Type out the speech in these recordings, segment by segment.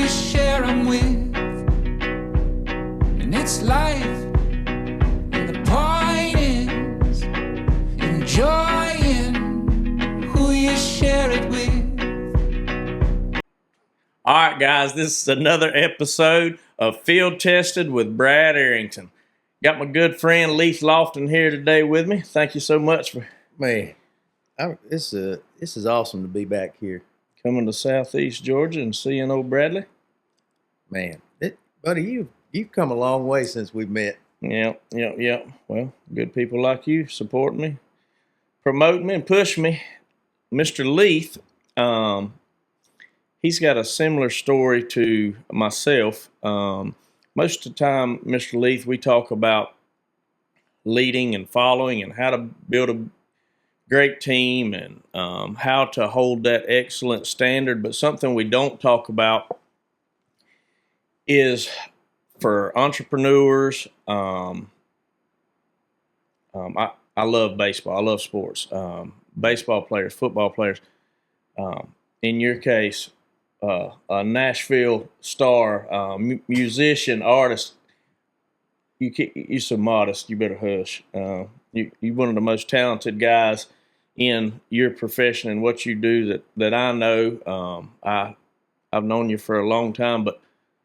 share them with. And it's life, and the point is enjoying who you share it with. All right, guys, this is another episode of Field Tested with Brad Arington. Got my good friend Leith Loftin here today with me. Thank you so much for This is awesome to be back here, coming to Southeast Georgia and seeing old Bradley. man. Buddy, you've come a long way since we've met. Yeah. Well, good people like you supporting me, promoting me, and pushing me. Mr. Leith, he's got a similar story to myself. Most of the time, Mr. Leith, we talk about leading and following and how to build a great team and how to hold that excellent standard. But something we don't talk about is for entrepreneurs. I love baseball. I love sports. Baseball players, football players. In your case, a Nashville star, musician, artist. You're so modest. You better hush. You're one of the most talented guys in your profession and what you do that I know. I've known you for a long time, but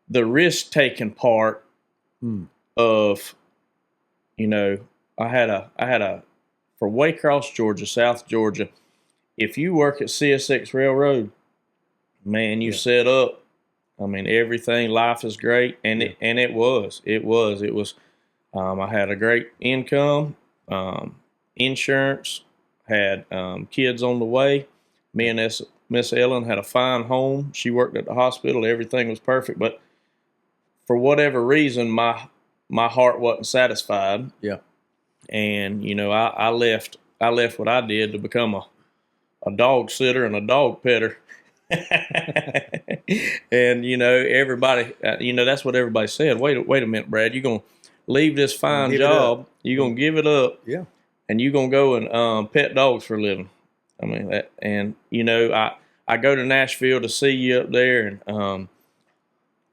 the risk-taking part of, I had a for Waycross, Georgia, South Georgia. If you work at CSX Railroad, man, you set up. I mean, everything. Life is great, and it was. I had a great income, insurance, had kids on the way. Me and Miss Ellen had a fine home. She worked at the hospital. Everything was perfect, but for whatever reason, my heart wasn't satisfied. Yeah, and I left what I did to become a dog sitter and a dog petter. And everybody, that's what everybody said. Wait a minute, Brad, you're gonna leave this fine job, you're gonna give it up, and you're gonna go and pet dogs for a living. I mean that, and I go to Nashville to see you up there, and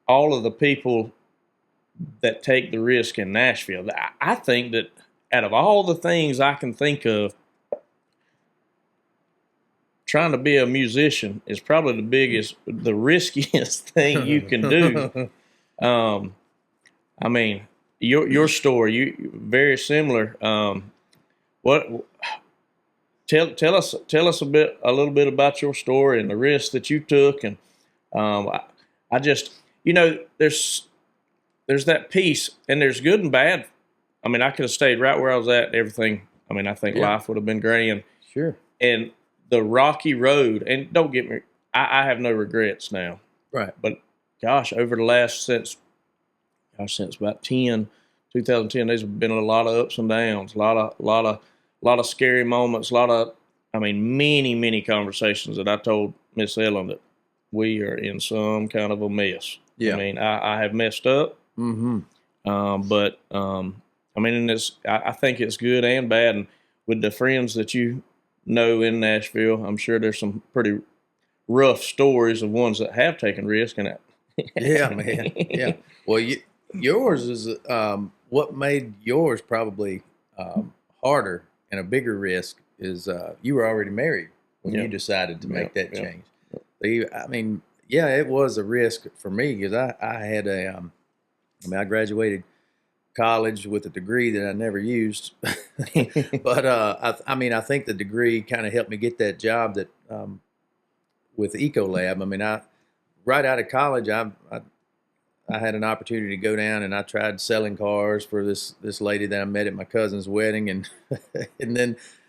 all of the people that take the risk in Nashville. I think that out of all the things I can think of, trying to be a musician is probably the riskiest thing you can do. I mean, your story, you very similar. Tell us a little bit about your story and the risks that you took, and I just there's that piece, and there's good and bad. I mean, I could have stayed right where I was at. And everything. I mean, I think life would have been grand. Sure. And the rocky road, and don't get me, I have no regrets now. Right. But gosh, over the last since about 2010, there's been a lot of ups and downs, a lot of scary moments, many conversations that I told Miss Ellen that we are in some kind of a mess. Yeah. I mean, I have messed up. Mm-hmm. But I think it's good and bad, and with the friends that you know in Nashville, I'm sure there's some pretty rough stories of ones that have taken risk in it. Yeah, man. Yeah. Well, yours is what made yours probably harder and a bigger risk is you were already married when you decided to make that change. It was a risk for me because I had I graduated college with a degree that I never used, but I think the degree kind of helped me get that job that with Ecolab. I mean, right out of college, I had an opportunity to go down and I tried selling cars for this lady that I met at my cousin's wedding, and and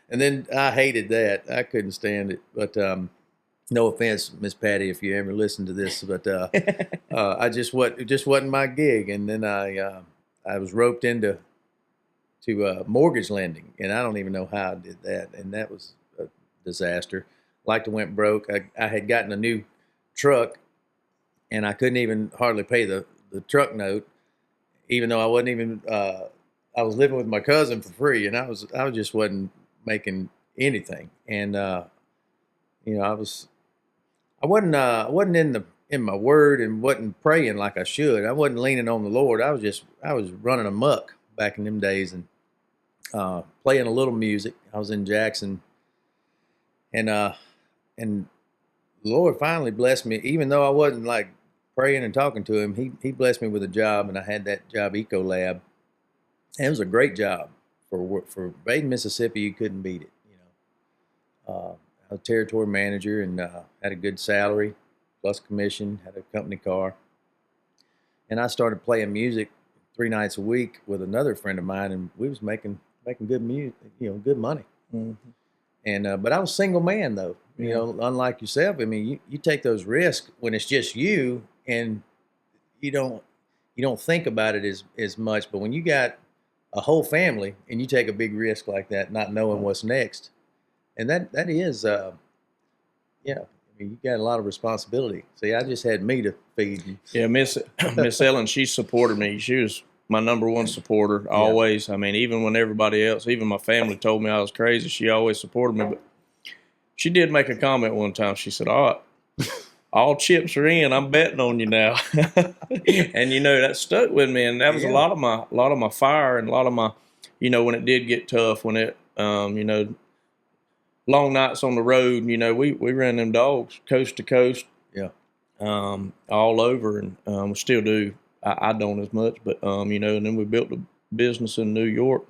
then I hated that. I couldn't stand it. But no offense, Miss Patty, if you ever listen to this, but it just wasn't my gig. And then I was roped into mortgage lending, and I don't even know how I did that, and that was a disaster. Like to went broke. I had gotten a new truck, and I couldn't even hardly pay the truck note, even though I wasn't even. I was living with my cousin for free, and I just wasn't making anything, and I wasn't in in my word and wasn't praying like I should. I wasn't leaning on the Lord. I was running amok back in them days and playing a little music. I was in Jackson, and the Lord finally blessed me. Even though I wasn't like praying and talking to Him, He blessed me with a job, and I had that job, Eco Lab, and it was a great job for Baden, Mississippi. You couldn't beat it. I was a territory manager and had a good salary plus commission. Had a company car, and I started playing music 3 nights a week with another friend of mine, and we was making good music, good money. Mm-hmm. And but I was a single man though. Unlike yourself. I mean, you take those risks when it's just you, and you don't think about it as much. But when you got a whole family and you take a big risk like that, not knowing what's next, and that is, I mean, you got a lot of responsibility. See, I just had me to feed. Yeah, Miss Ellen, she supported me. She was my number one supporter always. I mean, even when everybody else, even my family told me I was crazy, she always supported me. But she did make a comment one time. She said, all chips are in. I'm betting on you now. And, that stuck with me. And that was a lot of my fire and a lot of my, when it did get tough, when it, long nights on the road, we ran them dogs coast to coast. Yeah. All over. And we still do. I don't as much, but, and then we built a business in New York.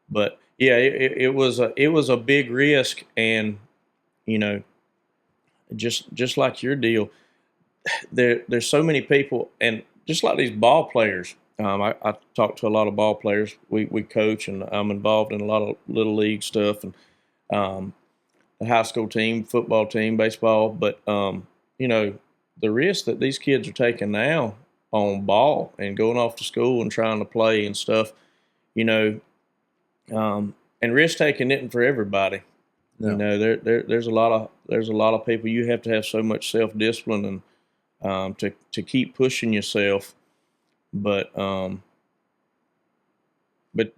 But, yeah, it was a big risk. And, just like your deal, there's so many people, and just like these ball players. I talk to a lot of ball players. We coach, and I'm involved in a lot of little league stuff, and the high school team, football team, baseball. But the risk that these kids are taking now on ball and going off to school and trying to play and stuff, and risk taking isn't for everybody. No. There's a lot of people. You have to have so much self-discipline and to keep pushing yourself. But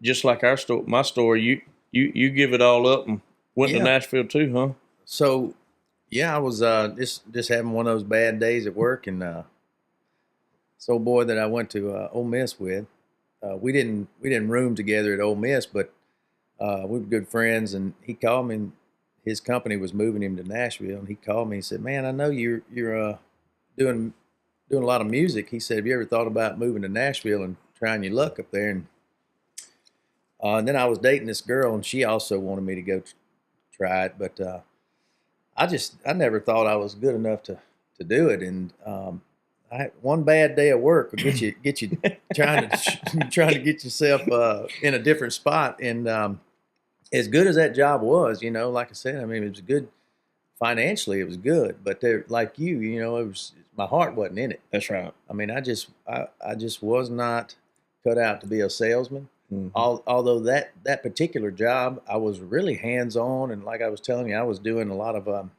just like my story, you give it all up and went to Nashville too, huh? So I was just having one of those bad days at work, and this old boy that I went to Ole Miss with, we didn't room together at Ole Miss, but we were good friends, and he called me. And his company was moving him to Nashville, and he called me and said, "Man, I know you're doing a lot of music." He said, "Have you ever thought about moving to Nashville and trying your luck up there?" And then I was dating this girl, and she also wanted me to go try it, but I never thought I was good enough to do it. And I had one bad day at work will get you trying to get yourself in a different spot. And as good as that job was, like I said, I mean, it was good financially. It was good, but like it was, my heart wasn't in it. That's right. I mean, I just was not cut out to be a salesman. Mm-hmm. Although that particular job, I was really hands-on, and like I was telling you, I was doing a lot of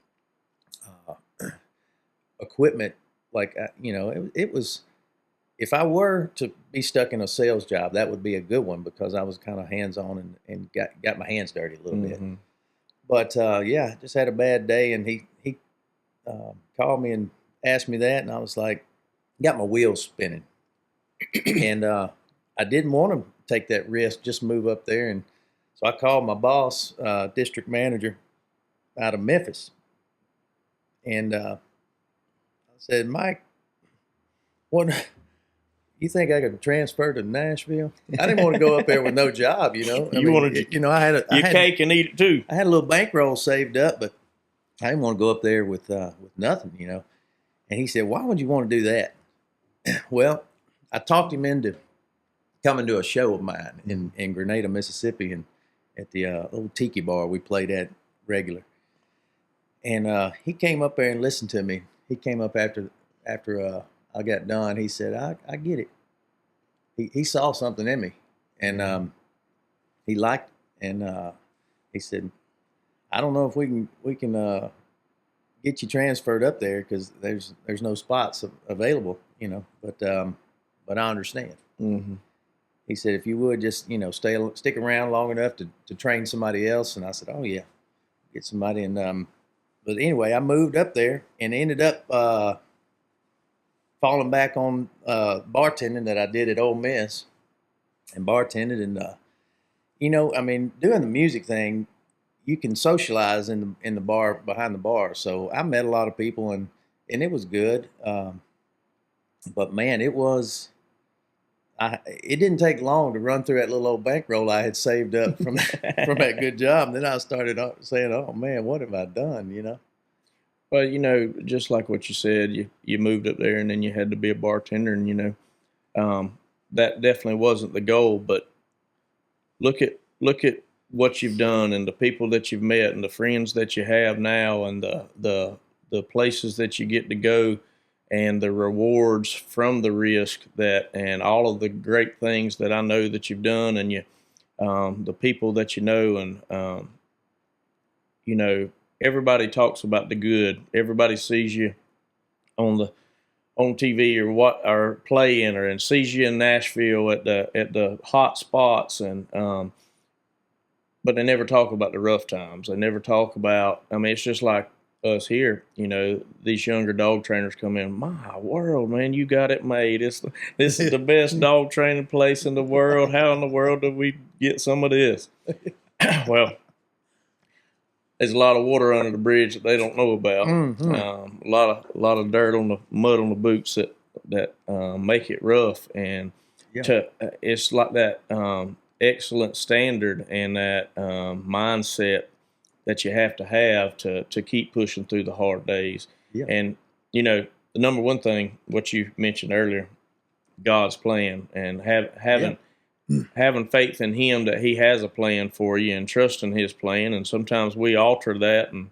equipment. Like it was. If I were to be stuck in a sales job, that would be a good one because I was kind of hands-on and got my hands dirty a little mm-hmm. bit. But just had a bad day, and he called me and asked me that, and I was like, got my wheels spinning, and I didn't want to take that risk, just move up there. And so I called my boss, district manager out of Memphis, and I said, "Mike, what? You think I could transfer to Nashville?" I didn't want to go up there with no job, I had cake and eat it too. I had a little bankroll saved up, but I didn't want to go up there with nothing, And he said, "Why would you want to do that?" Well, I talked him into coming to a show of mine in Grenada, Mississippi, and at the little tiki bar we played at regular. And he came up there and listened to me. He came up after I got done. He said, I get it. He saw something in me, and he liked it. And he said, "I don't know if we can get you transferred up there because there's no spots available, But I understand." Mm-hmm. He said, "If you would just stick around long enough to train somebody else." And I said, "Oh yeah, get somebody." And but anyway, I moved up there and ended up falling back on bartending that I did at Ole Miss and bartended. And, I mean, doing the music thing, you can socialize in the bar, behind the bar. So I met a lot of people, and it was good. But, man, it didn't take long to run through that little old bankroll I had saved up from that good job. And then I started saying, oh, man, what have I done, Well, just like what you said, you moved up there and then you had to be a bartender, and that definitely wasn't the goal. But look at what you've done and the people that you've met and the friends that you have now and the places that you get to go and the rewards from the risk and all of the great things that I know that you've done, and the people that and everybody talks about the good. Everybody sees you on TV or playing and sees you in Nashville at the hot spots, and but they never talk about the rough times. They never talk about. I mean, it's just like us here. These younger dog trainers come in. My world, man, you got it made. This is the best dog training place in the world. How in the world do we get some of this? Well, there's a lot of water under the bridge that they don't know about. Mm-hmm. A lot of dirt on the mud on the boots that make it rough, and it's like that excellent standard and that mindset that you have to keep pushing through the hard days. Yeah. And the number one thing, what you mentioned earlier, God's plan, and having faith in Him that He has a plan for you and trusting His plan. And sometimes we alter that and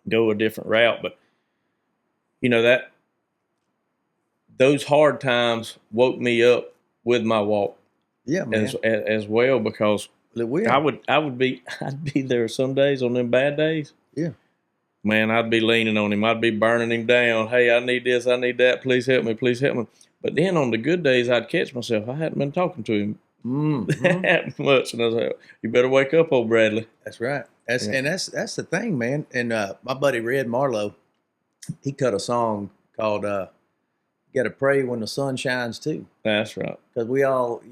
go a different route. But, that those hard times woke me up with my walk as well, because I'd be there some days on them bad days. Yeah. Man, I'd be leaning on Him. I'd be burning Him down. Hey, I need this. I need that. Please help me. Please help me. But then on the good days, I'd catch myself. I hadn't been talking to Him that much, and I was like, "You better wake up, old Bradley." That's right. That's the thing, man. And my buddy Red Marlowe, he cut a song called "You Got to Pray When the Sun Shines Too." That's right. Because we all,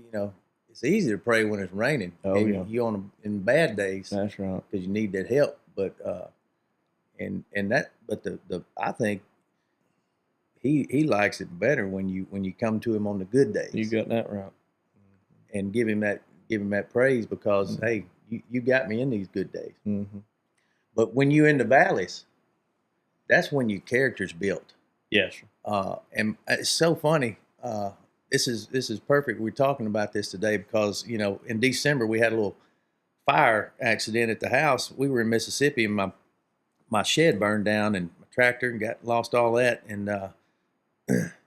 it's easy to pray when it's raining. Oh, and yeah. You in bad days. That's right. Because you need that help. But I think he likes it better when you come to him on the good days. You got that right. And give him that praise, because hey, you got me in these good days. Mm-hmm. But when you're in the valleys, that's when your character's built. Yes. And it's so funny. This is perfect. We're talking about this today because in December we had a little fire accident at the house. We were in Mississippi, and my shed burned down, and my tractor, and lost all that, and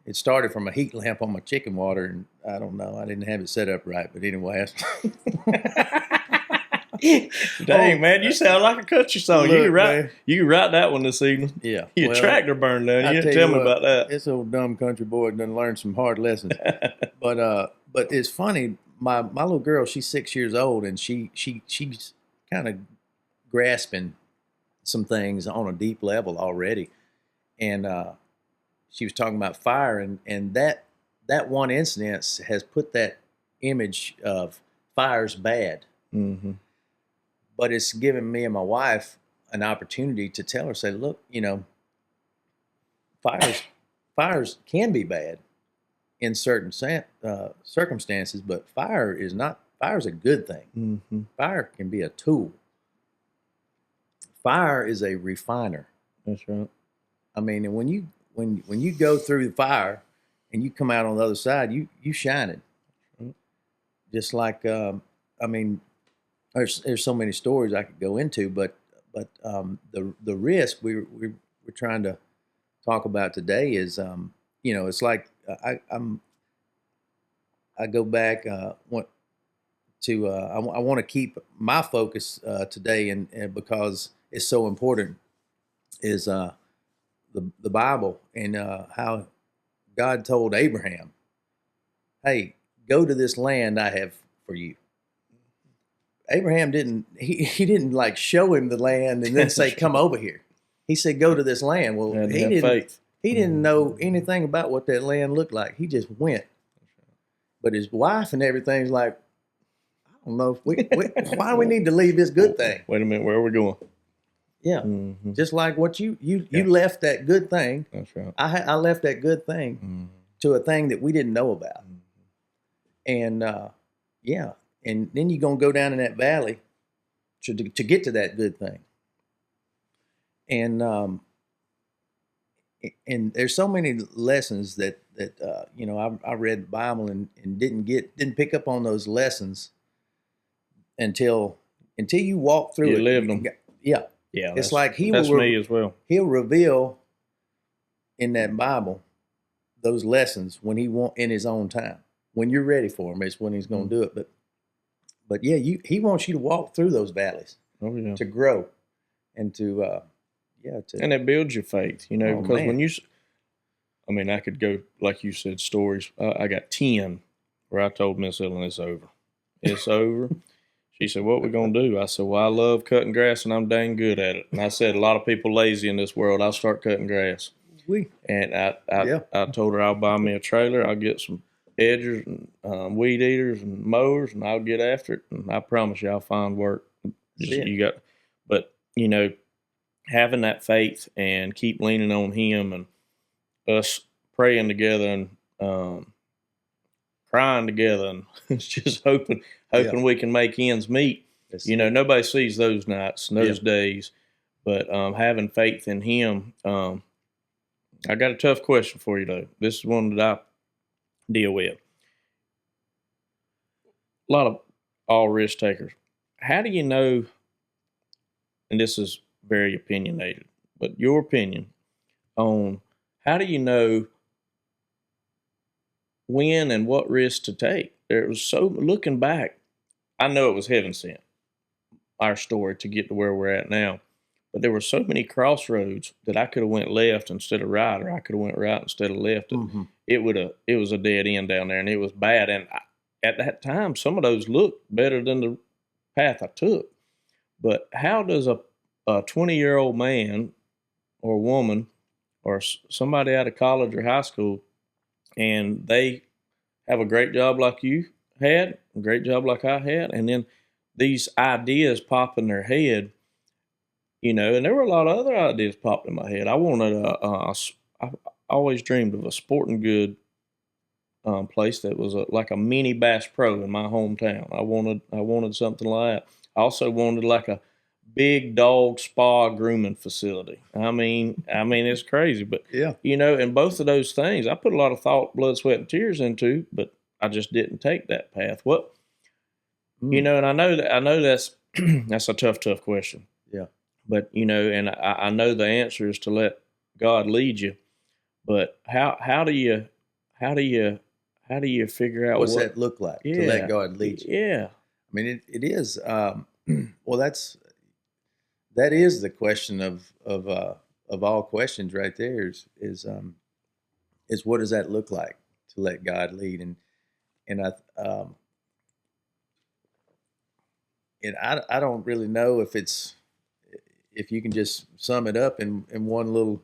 it started from a heat lamp on my chicken water, and I don't know, I didn't have it set up right, but anyway. Dang, man, you sound like a country song. You can write that one this evening. Yeah. Your tractor burned down. You didn't tell me about that. This old dumb country boy done learned some hard lessons. But it's funny. My little girl, she's 6 years old, and she's kind of grasping some things on a deep level already. And she was talking about fire, and that one incident has put that image of fire's bad. Mm-hmm. But it's given me and my wife an opportunity to tell her, say, look, fires can be bad in certain circumstances, but fire's a good thing. Mm-hmm. Fire can be a tool. Fire is a refiner. That's right. I mean, and when you go through the fire and you come out on the other side, you shining. Right. Just like there's so many stories I could go into, but the risk we're trying to talk about today is it's like I go back I want to keep my focus today, and because it's so important, is the Bible, and how God told Abraham, hey, go to this land I have for you. Abraham didn't didn't like show him the land and then say, come over here. He said, go to this land. Well, he didn't. Faith. He didn't know anything about what that land looked like. He just went. But his wife and everything's like, I don't know. Why do we need to leave this good thing? Wait a minute, where are we going? Yeah. Mm-hmm. Just like what you left that good thing. That's right. I left that good thing to a thing that we didn't know about. And yeah. And then you're going to go down in that valley to get to that good thing. And there's so many lessons that I read the Bible and didn't pick up on those lessons until you walk through it. You lived them. Yeah. It's like that's me as well. He'll reveal in that Bible those lessons when in his own time. When you're ready for him, is when he's going to do it. But yeah, he wants you to walk through those valleys to grow and to and it builds your faith, because man. when I could go, like you said, stories. I got 10 where I told Miss Ellen it's over. It's over. She said, what we going to do? I said, well, I love cutting grass and I'm dang good at it. And I said, a lot of people lazy in this world. I'll start cutting grass. And I told her I'll buy me a trailer. I'll get some edgers and weed eaters and mowers and I'll get after it. And I promise you I'll find work. But having that faith and keep leaning on him and us praying together and crying together and it's just hoping we can make ends meet. Nobody sees those nights and those days, but having faith in him. I got a tough question for you though. This is one that I deal with. A lot of all risk takers. How do you know, and this is very opinionated, but your opinion on how do you know when and what risk to take? There was looking back, I know it was heaven sent, our story to get to where we're at now, but there were so many crossroads that I could have went left instead of right, or I could have went right instead of left. It was a dead end down there and it was bad. And at that time, some of those looked better than the path I took. But how does a 20-year-old man or woman or somebody out of college or high school, and they have a great job like you had, a great job like I had, and then these ideas pop in their head, and there were a lot of other ideas popped in my head. I wanted I always dreamed of a sporting good place that was like a mini Bass Pro in my hometown. I wanted something like that. I also wanted like a big dog spa grooming facility. I mean, it's crazy, but and both of those things, I put a lot of thought, blood, sweat, and tears into, but I just didn't take that path. What, and I know that's that's a tough question. Yeah. But and I know the answer is to let God lead you. But how do you figure out what's that look like to let God lead you? Yeah. I mean, it is. Well, that is the question of all questions right there. Is what does that look like to let God lead? And I don't really know if you can just sum it up in one little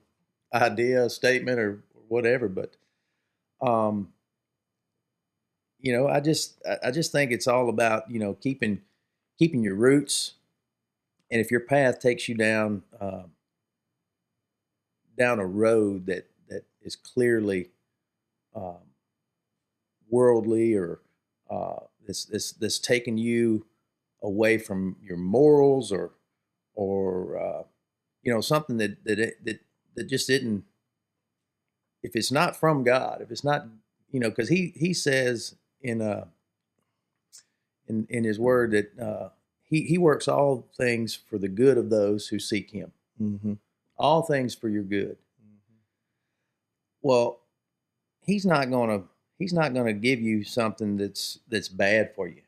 idea, statement, or whatever. But I just think it's all about keeping your roots. And if your path takes you down a road that is clearly worldly, or that's taking you away from your morals, or something that just isn't. If it's not from God, if it's not, because he says in his word that he works all things for the good of those who seek him. Mm-hmm. All things for your good. Mm-hmm. Well, he's not gonna give you something that's bad for you.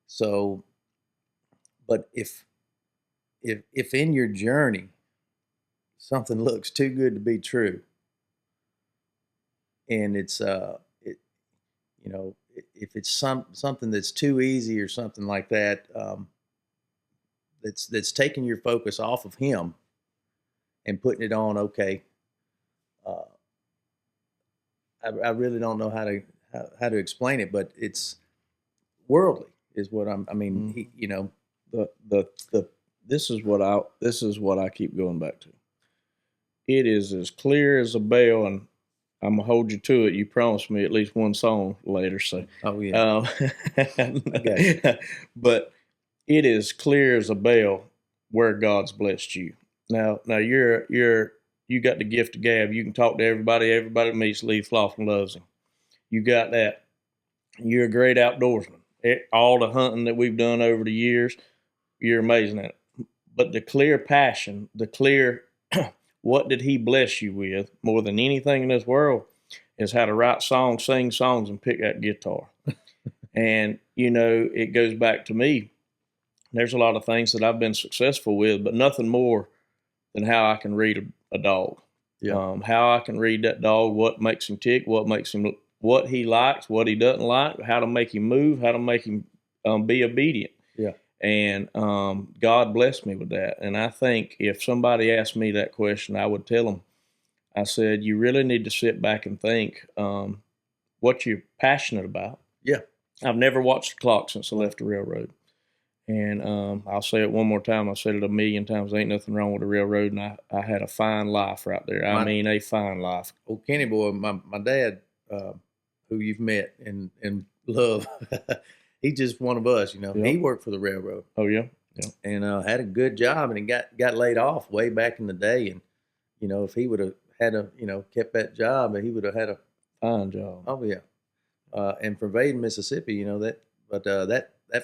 So, but if in your journey something looks too good to be true, and it's if it's something that's too easy or something like that, that's taking your focus off of him and putting it on, okay, I really don't know how to explain it, but it's worldly is what I mean, he, you know, The this is what I keep going back to. It is as clear as a bell, and I'm gonna hold you to it. You promised me at least one song later, so oh yeah, okay, but it is clear as a bell where God's blessed you. Now you got the gift of gab. You can talk to everybody. Everybody that meets Leith Loftin loves him. You got that. You're a great outdoorsman. All the hunting that we've done over the years, you're amazing at it. But the clear passion, the clear what did he bless you with more than anything in this world is how to write songs, sing songs, and pick that guitar. And, you know, it goes back to me. There's a lot of things that I've been successful with, but nothing more than how I can read a dog. yeah, How I can read that dog, what makes him tick, what he likes, what he doesn't like, how to make him move, how to make him be obedient. yeah, And God blessed me with that. And I think if somebody asked me that question, I would tell them, I said, you really need to sit back and think what you're passionate about. yeah. I've never watched the clock since I left the railroad. And I'll say it one more time. I've said it a million times. Ain't nothing wrong with the railroad. And I had a fine life right there. I mean, a fine life. Old Kenny boy, my dad, who you've met and love, he's just one of us, you know. Yeah. He worked for the railroad. Oh, yeah? Yeah. And had a good job, and he got laid off way back in the day. And, you know, if he would have kept that job, he would have had a fine job. Oh, yeah. And from Vaden, Mississippi, you know, that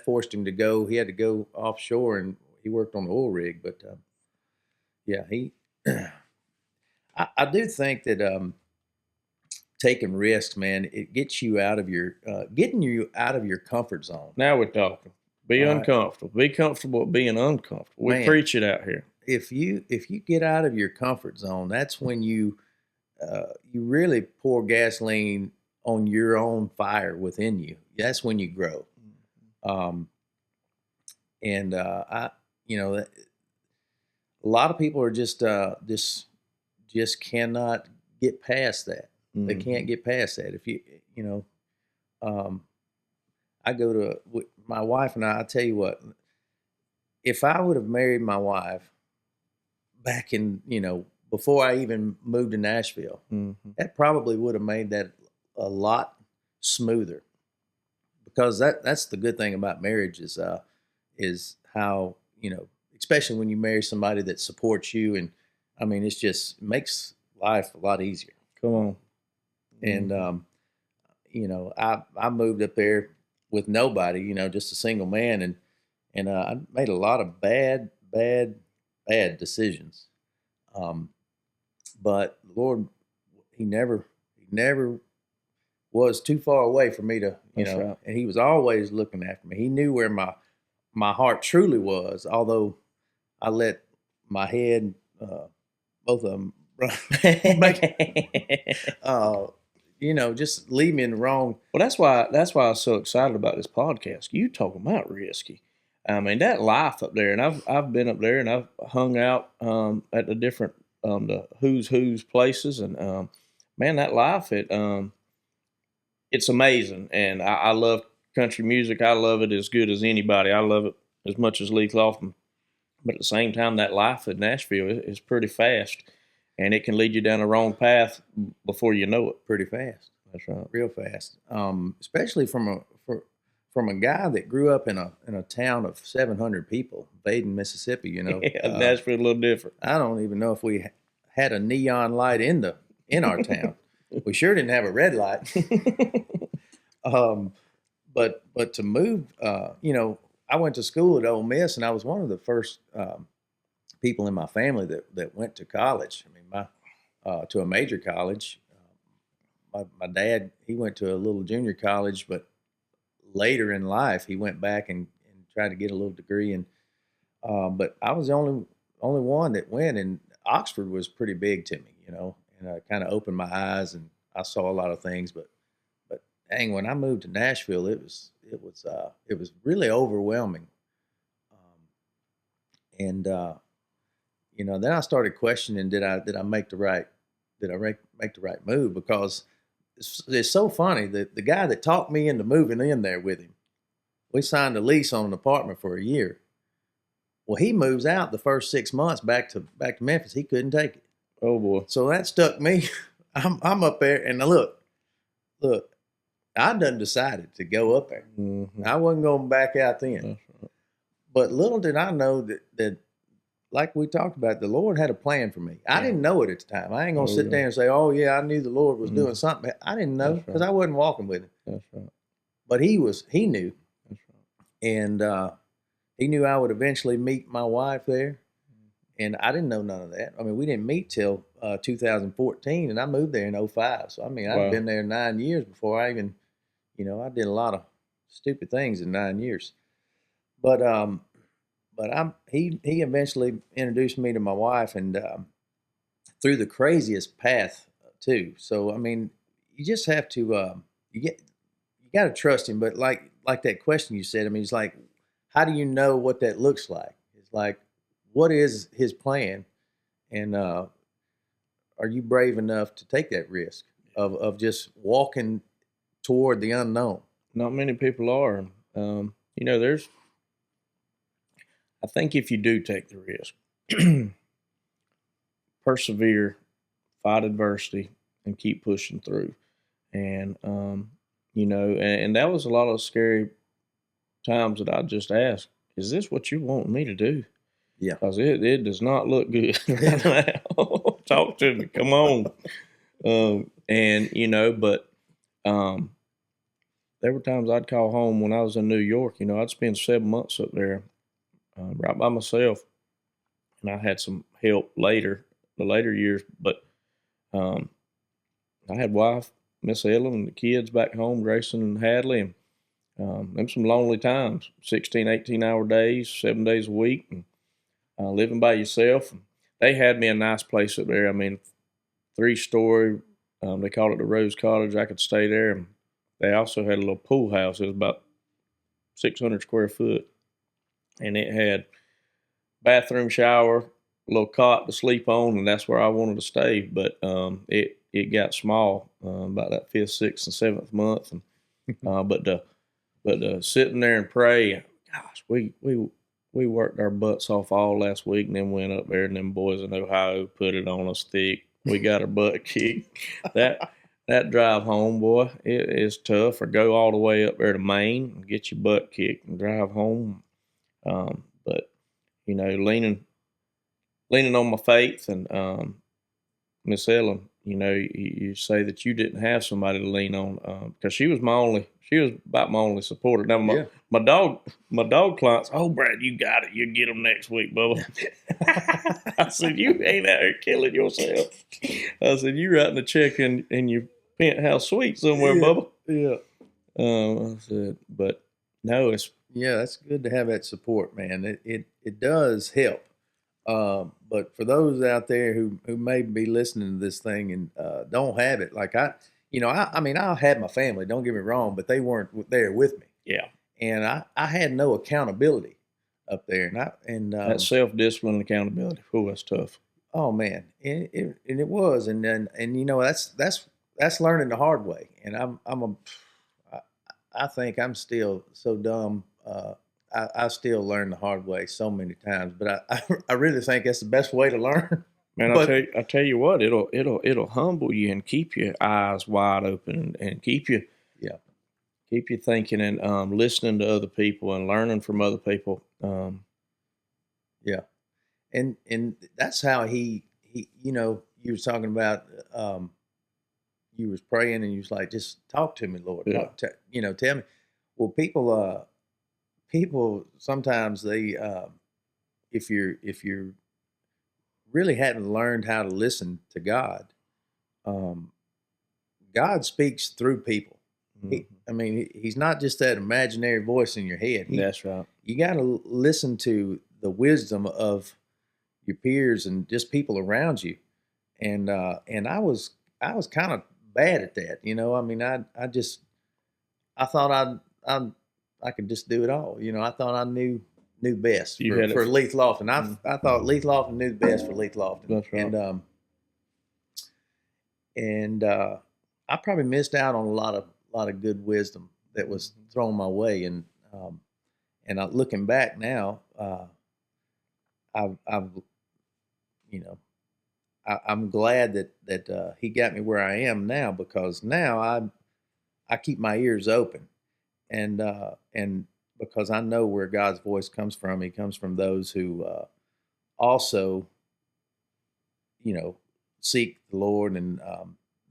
forced him to go. He had to go offshore, and he worked on the oil rig. But, yeah, I do think that taking risks, man, it gets you out of getting you out of your comfort zone. Now we're talking. Be All uncomfortable. Be comfortable with being uncomfortable. We preach it out here. If you get out of your comfort zone, that's when you really pour gasoline on your own fire within you. That's when you grow. A lot of people are just cannot get past that. Mm-hmm. They can't get past that. If I go to my wife and I tell you what, if I would have married my wife back in, before I even moved to Nashville, mm-hmm. that probably would have made that a lot smoother, because that's the good thing about marriage is how, especially when you marry somebody that supports you. And I mean, it makes life a lot easier. Come on. And, I moved up there with nobody, just a single man. And I made a lot of bad decisions. But Lord, he never was too far away for me to, right. And he was always looking after me. He knew where my heart truly was, although I let my head, both of them, just leave me in the wrong. Well, that's why I was so excited about this podcast. You talking about risky. I mean, that life up there, and I've been up there, and I've hung out at the different the who's places, and man, that life it's amazing. And I love country music. I love it as good as anybody. I love it as much as Leith Loftin. But at the same time, that life in Nashville is pretty fast, and it can lead you down the wrong path before you know it. Pretty fast. That's right. Real fast. Especially from a guy that grew up in a town of 700 people, Vaden, Mississippi. Yeah, Nashville a little different. I don't even know if we had a neon light in our town. We sure didn't have a red light. But to move, I went to school at Ole Miss, and I was one of the first people in my family that went to college. I mean, to a major college. My dad, he went to a little junior college, but later in life he went back and tried to get a little degree. And but I was the only one that went, and Oxford was pretty big to me, and I kind of opened my eyes, and I saw a lot of things. But dang, when I moved to Nashville, it was really overwhelming. Then I started questioning, did I make the right did I make the right move? Because it's so funny that the guy that talked me into moving in there with him, we signed a lease on an apartment for a year. Well, he moves out the first 6 months back to Memphis. He couldn't take it. Oh boy. So that stuck me. I'm up there, and look, I done decided to go up there. Mm-hmm. I wasn't going back out then. That's right. But little did I know that, like we talked about, the Lord had a plan for me. I didn't know it at the time. I ain't going to sit there and say, oh, yeah, I knew the Lord was doing something. I didn't know because I wasn't walking with him. That's right. But he knew. That's right. And he knew I would eventually meet my wife there. And I didn't know none of that. I mean, we didn't meet till 2014, and I moved there in 2005. So, I mean, I'd been there 9 years before I even, I did a lot of stupid things in 9 years. But he eventually introduced me to my wife, and through the craziest path too. So, I mean, you just have to, you got to trust him. But like that question you said, I mean, it's like, how do you know what that looks like? It's like, what is his plan? And are you brave enough to take that risk of just walking toward the unknown? Not many people are. I think if you do take the risk, persevere, fight adversity, and keep pushing through. And, and that was a lot of scary times that I just asked, is this what you want me to do? Yeah. Because it does not look good right now. Talk to me. Come on. But there were times I'd call home when I was in New York. I'd spend 7 months up there right by myself. And I had some help the later years. But I had wife, Miss Ellen, and the kids back home, Grayson and Hadley. And them some lonely times, 16, 18-hour days, 7 days a week. And living by yourself. They had me a nice place up there. I mean, 3-story. They called it the Rose Cottage. I could stay there. And they also had a little pool house. It was about 600 square foot. And it had bathroom, shower, a little cot to sleep on, and that's where I wanted to stay. But it got small about that 5th, 6th, and 7th month. And but sitting there and pray, gosh, we worked our butts off all last week, and then went up there, and them boys in Ohio put it on us thick. We got our butt kicked. That drive home, boy, it is tough. Or go all the way up there to Maine and get your butt kicked and drive home. But leaning on my faith, and Miss Ellen, you say that you didn't have somebody to lean on because she was about my only supporter. Now my dog clients, oh Brad, you got it. You get them next week, Bubba. I said, you ain't out here killing yourself. I said, you writing a check in your penthouse suite somewhere, Bubba. Yeah. I said, but no, that's good to have that support, man. It does help. But for those out there who may be listening to this thing and don't have it, like I had my family, don't get me wrong, but they weren't there with me. Yeah. And I had no accountability up there. And that self-discipline and accountability, that's tough. Oh man. And it was. And that's learning the hard way. And I think I'm still so dumb. I still learn the hard way so many times, but I really think that's the best way to learn. Man, I tell you what, it'll humble you and keep your eyes wide open and keep you thinking and listening to other people and learning from other people. Yeah, and that's how he you were talking about you was praying and you was like, just talk to me, Lord. Yeah. Tell me. Well, people sometimes they if you're really hadn't learned how to listen to God, God speaks through people. Mm-hmm. He's not just that imaginary voice in your head. That's right. You got to listen to the wisdom of your peers and just people around you. And I was kind of bad at that. I thought I could just do it all. I thought I knew best for Leith Loftin. I thought Leith Loftin knew the best for Leith Loftin. That's right. And I probably missed out on a lot of good wisdom that was thrown my way. And looking back now, I've you know, I'm glad that he got me where I am now, because now I keep my ears open, and because I know where God's voice comes from. He comes from those who also, seek the Lord, and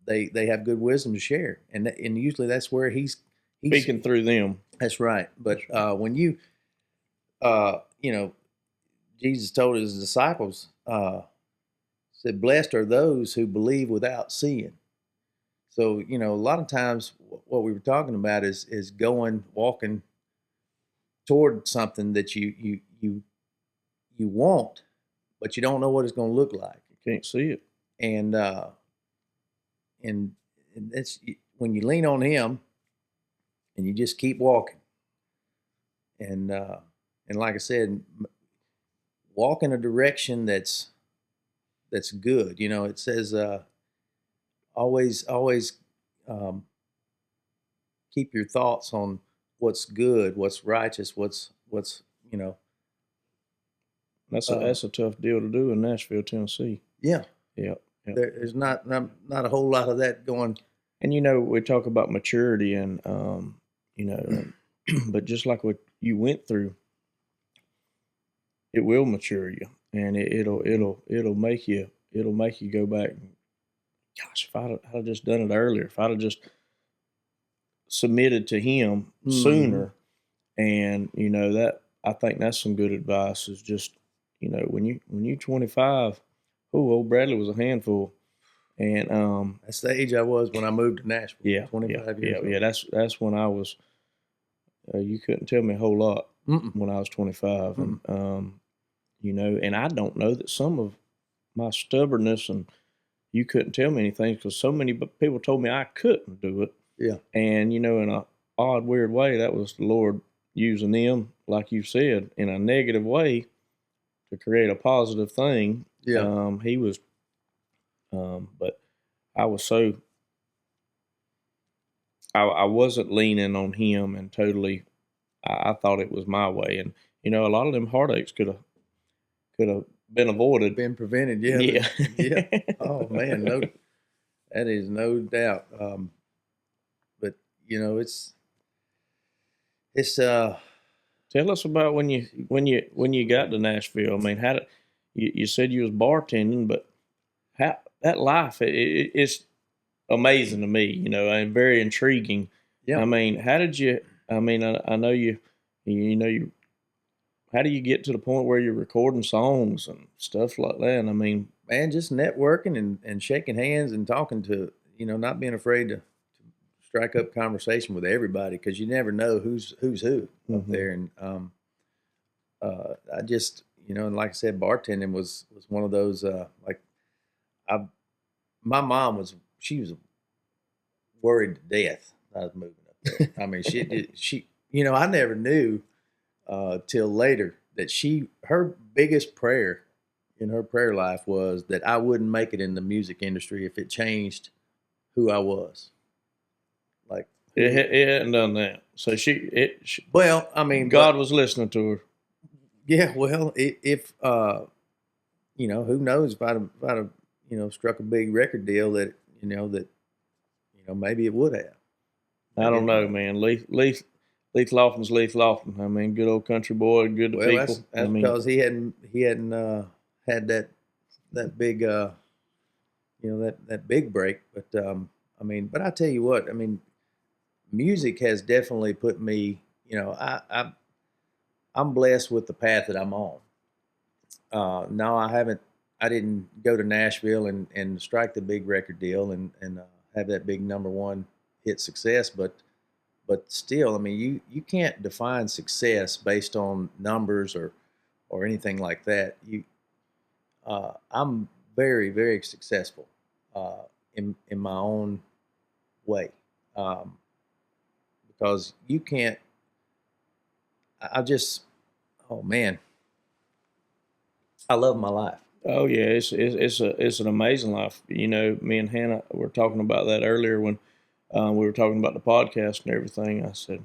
they have good wisdom to share, and usually that's where he's Speaking through them. That's right. But when you know, Jesus told his disciples, said, "Blessed are those who believe without seeing." So a lot of times what we were talking about is walking toward something that you want, but you don't know what it's going to look like. You can't see it, and and that's when you lean on Him and you just keep walking. And like I said, walk in a direction that's good. It says always keep your thoughts on what's good, what's righteous, what's That's a tough deal to do in Nashville, Tennessee. Yeah. Yep. There's not a whole lot of that going. And we talk about maturity, and but just like what you went through, it will mature you, and it'll make you go back. And, gosh, if I'd have just done it earlier, if I'd have just submitted to Him sooner, and that, I think that's some good advice. Is just when you're 25, old Bradley was a handful. And that's the age I was when I moved to Nashville. Yeah, 25 years old. Yeah, that's when I was. You couldn't tell me a whole lot when I was 25, and and I don't know that some of my stubbornness, and you couldn't tell me anything because so many people told me I couldn't do it. Yeah, and in a odd, weird way, that was the Lord using them, like you said, in a negative way to create a positive thing. Yeah, He was. But I was so I wasn't leaning on Him, and totally I thought it was my way, and a lot of them heartaches could have been avoided, been prevented. Yeah, yeah. Yeah. Oh man, that is no doubt. But it's Tell us about when you got to Nashville. I mean, how did you said you was bartending, but how that life it's amazing to me, and very intriguing. Yeah. I mean, how did you? I mean, I know you. How do you get to the point where you're recording songs and stuff like that? And I mean, man, just networking and shaking hands and talking to, not being afraid to strike up conversation with everybody, because you never know who's who up there. And I just, and like I said, bartending was one of those my mom was worried to death I was moving up there. I mean, she I never knew till later that her biggest prayer in her prayer life was that I wouldn't make it in the music industry if it changed who I was. Like it hadn't done that. So well, I mean, God was listening to her. Yeah, well, if who knows if I'd have struck a big record deal that maybe it would have. I don't know, man. Leith Loftin's Leith Loftin. I mean, good old country boy, good to people. That's because he hadn't had that big that big break. But but I tell you what, I mean, music has definitely put me. I'm blessed with the path that I'm on. No, I didn't go to Nashville and strike the big record deal and have that big #1 hit success, but still, I mean, you can't define success based on numbers or anything like that. I'm very, very successful in my own way, because you can't. Oh man, I love my life. Oh yeah, it's an amazing life. You know, me and Hannah were talking about that earlier when we were talking about the podcast and everything. I said,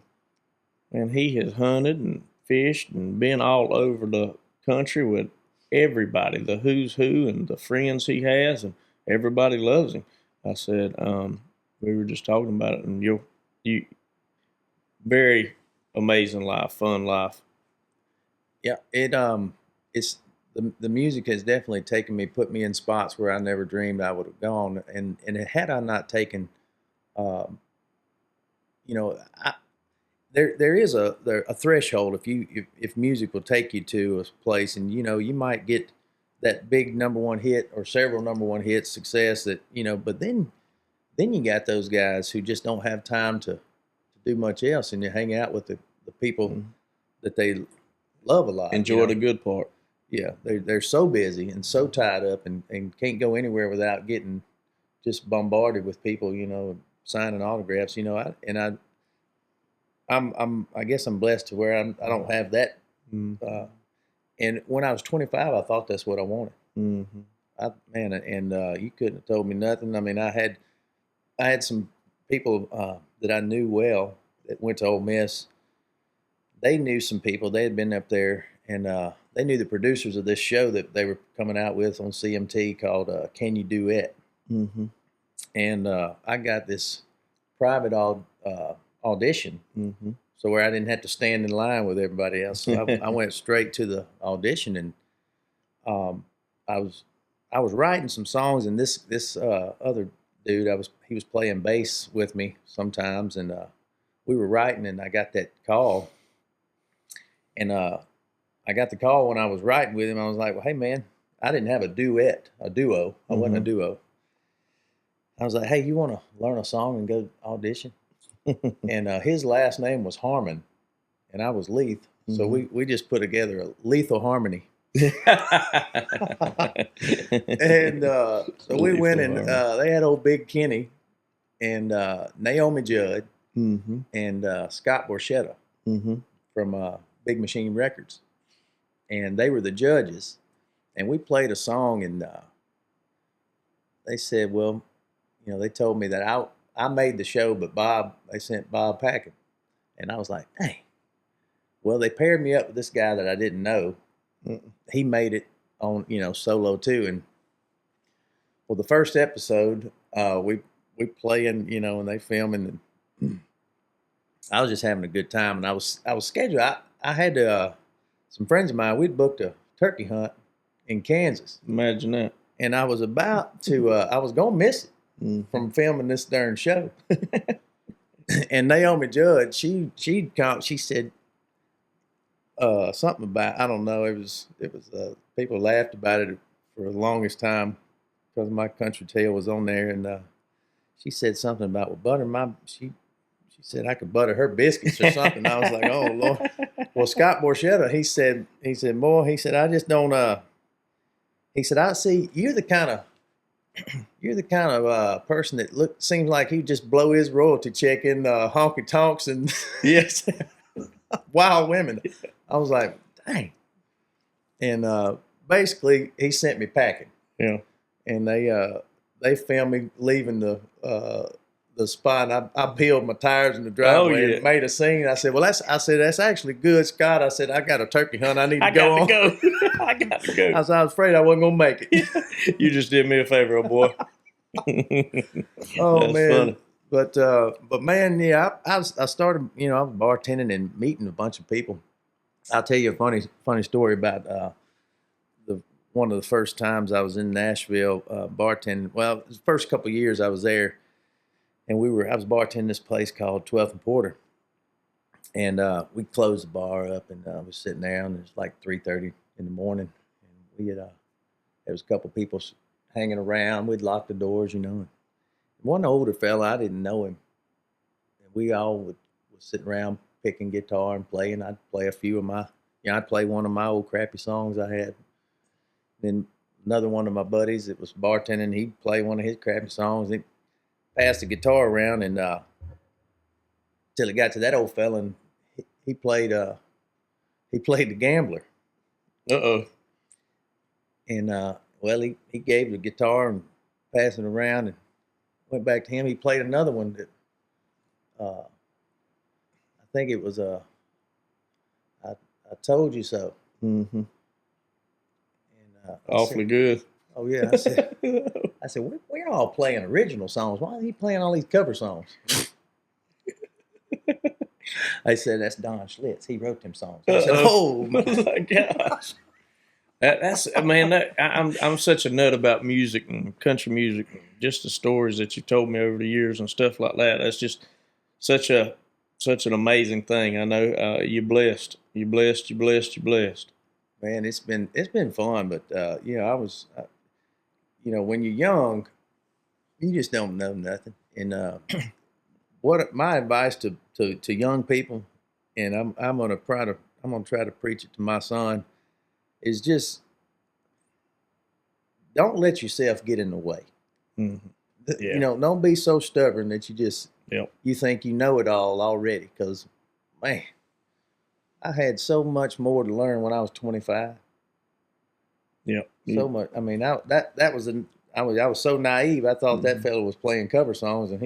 man, he has hunted and fished and been all over the country with everybody, the who's who, and the friends he has, and everybody loves him. I said, we were just talking about it, and you very amazing life, fun life. Yeah, it's the music has definitely taken me, put me in spots where I never dreamed I would have gone, and had I not taken, um, you know, there is a threshold if music will take you to a place, and you might get that big number one hit or several number one hits success that but then you got those guys who just don't have time to do much else, and you hang out with the people that they love a lot. Enjoy the good part. Yeah, they're so busy and so tied up and can't go anywhere without getting just bombarded with people, signing autographs. I guess I'm blessed to where I don't have that. And when I was 25, I thought that's what I wanted. You couldn't have told me nothing. I mean, I had some people that I knew well that went to Ole Miss. They knew some people. They had been up there, and they knew the producers of this show that they were coming out with on CMT called Can You Duet? And I got this private audition, so where I didn't have to stand in line with everybody else. So I went straight to the audition, and I was writing some songs, and this other dude, he was playing bass with me sometimes, and we were writing, and I got that call. And I got the call when I was writing with him. I was like, well, hey, man, I didn't have a duo. I wasn't a duo. I was like, hey, you want to learn a song and go audition? And his last name was Harmon, and I was Leith. So we just put together a lethal harmony. And so we went, and they had old Big Kenny and Naomi Judd and Scott Borchetta from Big Machine Records, and they were the judges, and we played a song, and they said, well, they told me that I made the show, but they sent Bob Packin, and I was like, dang. Well, they paired me up with this guy that I didn't know. He made it on solo too, and well, the first episode we playing, and they filming, and I was just having a good time, and I was scheduled. I had some friends of mine. We'd booked a turkey hunt in Kansas. Imagine that. And I was about to. I was gonna miss it from filming this darn show. And Naomi Judd, she said something about, I don't know. It was people laughed about it for the longest time because my country tale was on there, and she said something about she said I could butter her biscuits or something. I was like, oh Lord. Well, Scott Borchetta, he said, boy, he said, I just don't. He said, I see you're the kind of person that seems like he'd just blow his royalty check in honky tonks and yes, wild women. I was like, dang. And basically, he sent me packing. Yeah. And they filmed me leaving the spot. I peeled my tires in the driveway and made a scene. I said, well, that's actually good, Scott. I said, I got a turkey hunt. I need to go on. I got to go. I was afraid I wasn't going to make it. You just did me a favor, old boy. Oh, that's man. Funny. But man, yeah, I started, I was bartending and meeting a bunch of people. I'll tell you a funny story about one of the first times I was in Nashville bartending. Well, the first couple of years I was there, and I was bartending this place called 12th and Porter, and we closed the bar up, and I was sitting there, and it was like 3:30 in the morning, and there was a couple of people hanging around. We'd lock the doors, and one older fella, I didn't know him, and we all would sit around picking guitar and playing. I'd play a few of my, I'd play one of my old crappy songs I had. Then another one of my buddies that was bartending, he'd play one of his crappy songs. He passed the guitar around, and till it got to that old fella, and he played The Gambler. Uh-oh. And well, he gave the guitar and passed it around and went back to him. He played another one that I think it was I Told You So. Mm-hmm. And Awfully good. Oh yeah, I said we're all playing original songs. Why are he playing all these cover songs? I said that's Don Schlitz. He wrote them songs. I said, oh my gosh. That's man. I'm such a nut about music and country music. Just the stories that you told me over the years and stuff like that. That's just such an amazing thing. I know you're blessed. You're blessed. You're blessed. You're blessed. Man, it's been fun, but I was, when you're young, you just don't know nothing. And what my advice to young people, and I'm gonna try to preach it to my son, is just don't let yourself get in the way. Mm-hmm. Yeah. Don't be so stubborn that you just you think you know it all already. Because, man, I had so much more to learn when I was 25. Yeah, so much. I mean, I was so naive. I thought that fellow was playing cover songs, and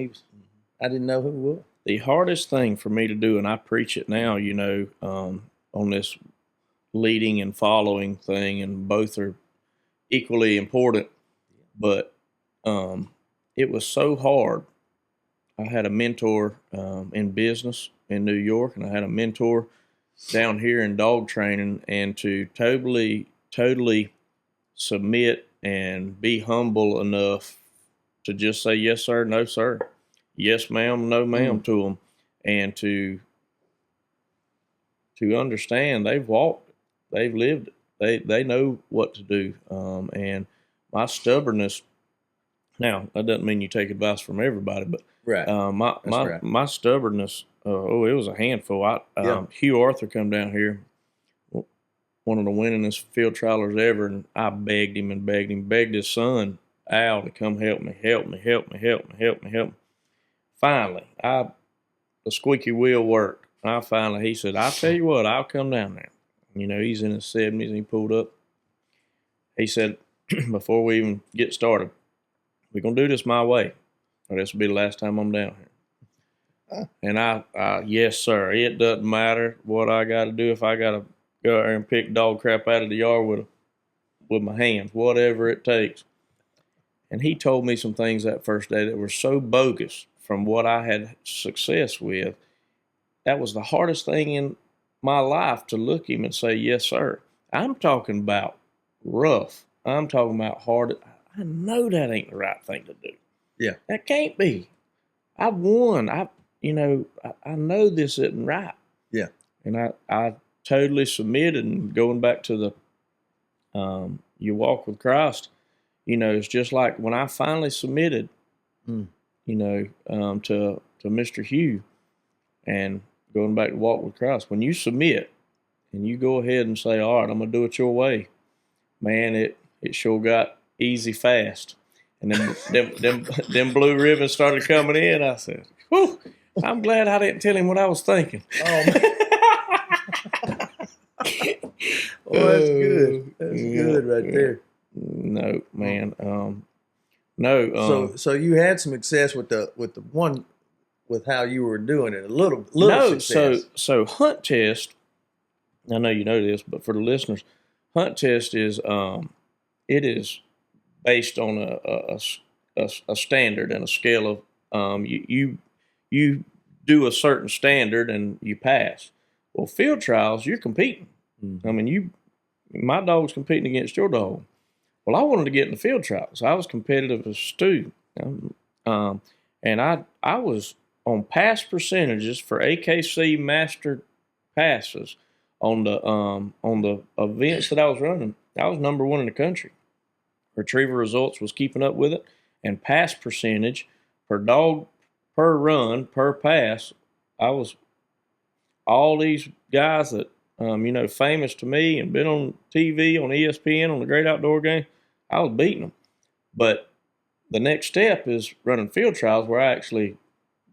I didn't know who he was. The hardest thing for me to do, and I preach it now, on this leading and following thing, and both are equally important, but it was so hard. I had a mentor in business in New York, and I had a mentor down here in dog training, and to totally submit and be humble enough to just say yes sir, no sir, yes ma'am, no ma'am to them, and to understand they've walked, they've lived it, they know what to do, and my stubbornness. Now that doesn't mean you take advice from everybody, but right. My stubbornness. It was a handful. Hugh Arthur come down here, one of the winningest field trialers ever, and I begged his son Al to come help me. Finally, the squeaky wheel worked. He said, "I'll tell you what, I'll come down there." He's in his 70s, and he pulled up. He said, "Before we even get started, we're gonna do this my way, or this will be the last time I'm down here." And I yes sir, it doesn't matter what I got to do. If I got to go out there and pick dog crap out of the yard with my hands, whatever it takes. And he told me some things that first day that were so bogus from what I had success with. That was the hardest thing in my life, to look him and say, yes, sir. I'm talking about rough. I'm talking about hard. I know that ain't the right thing to do. Yeah. That can't be. I've won. I know this isn't right. Yeah. And I totally submitted, and going back to the you walk with Christ, it's just like when I finally submitted, to Mr. Hugh, and going back to walk with Christ, when you submit and you go ahead and say, all right, I'm going to do it your way, man, it sure got easy fast. And then them blue ribbons started coming in. I said, whew, I'm glad I didn't tell him what I was thinking. Oh, man. Oh, that's good. That's good right there. No, man. No. So you had some success with how you were doing it. A little success. So Hunt Test. I know you know this, but for the listeners, Hunt Test is it is based on a standard and a scale of you do a certain standard and you pass. Well, field trials, you're competing. Mm-hmm. I mean, my dog's competing against your dog. Well, I wanted to get in the field trials. I was competitive as Stu, and I was on pass percentages for AKC master passes on the events that I was running. I was number one in the country. Retriever results was keeping up with it, and pass percentage per dog, per run, per pass. I was all these guys that famous to me and been on TV, on ESPN, on the Great Outdoor Game. I was beating them. But the next step is running field trials, where I actually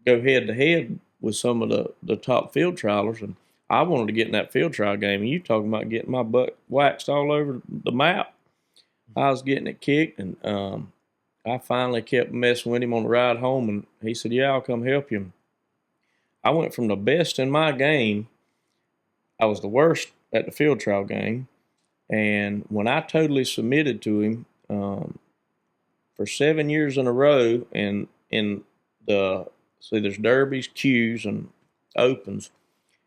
go head to head with some of the top field trialers. And I wanted to get in that field trial game. And you talking about getting my butt waxed all over the map. I was getting it kicked, and I finally kept messing with him on the ride home, and he said, "Yeah, I'll come help you." I went from the best in my game. I was the worst at the field trial game, and when I totally submitted to him for 7 years in a row, and in there's derbies, Qs, and opens.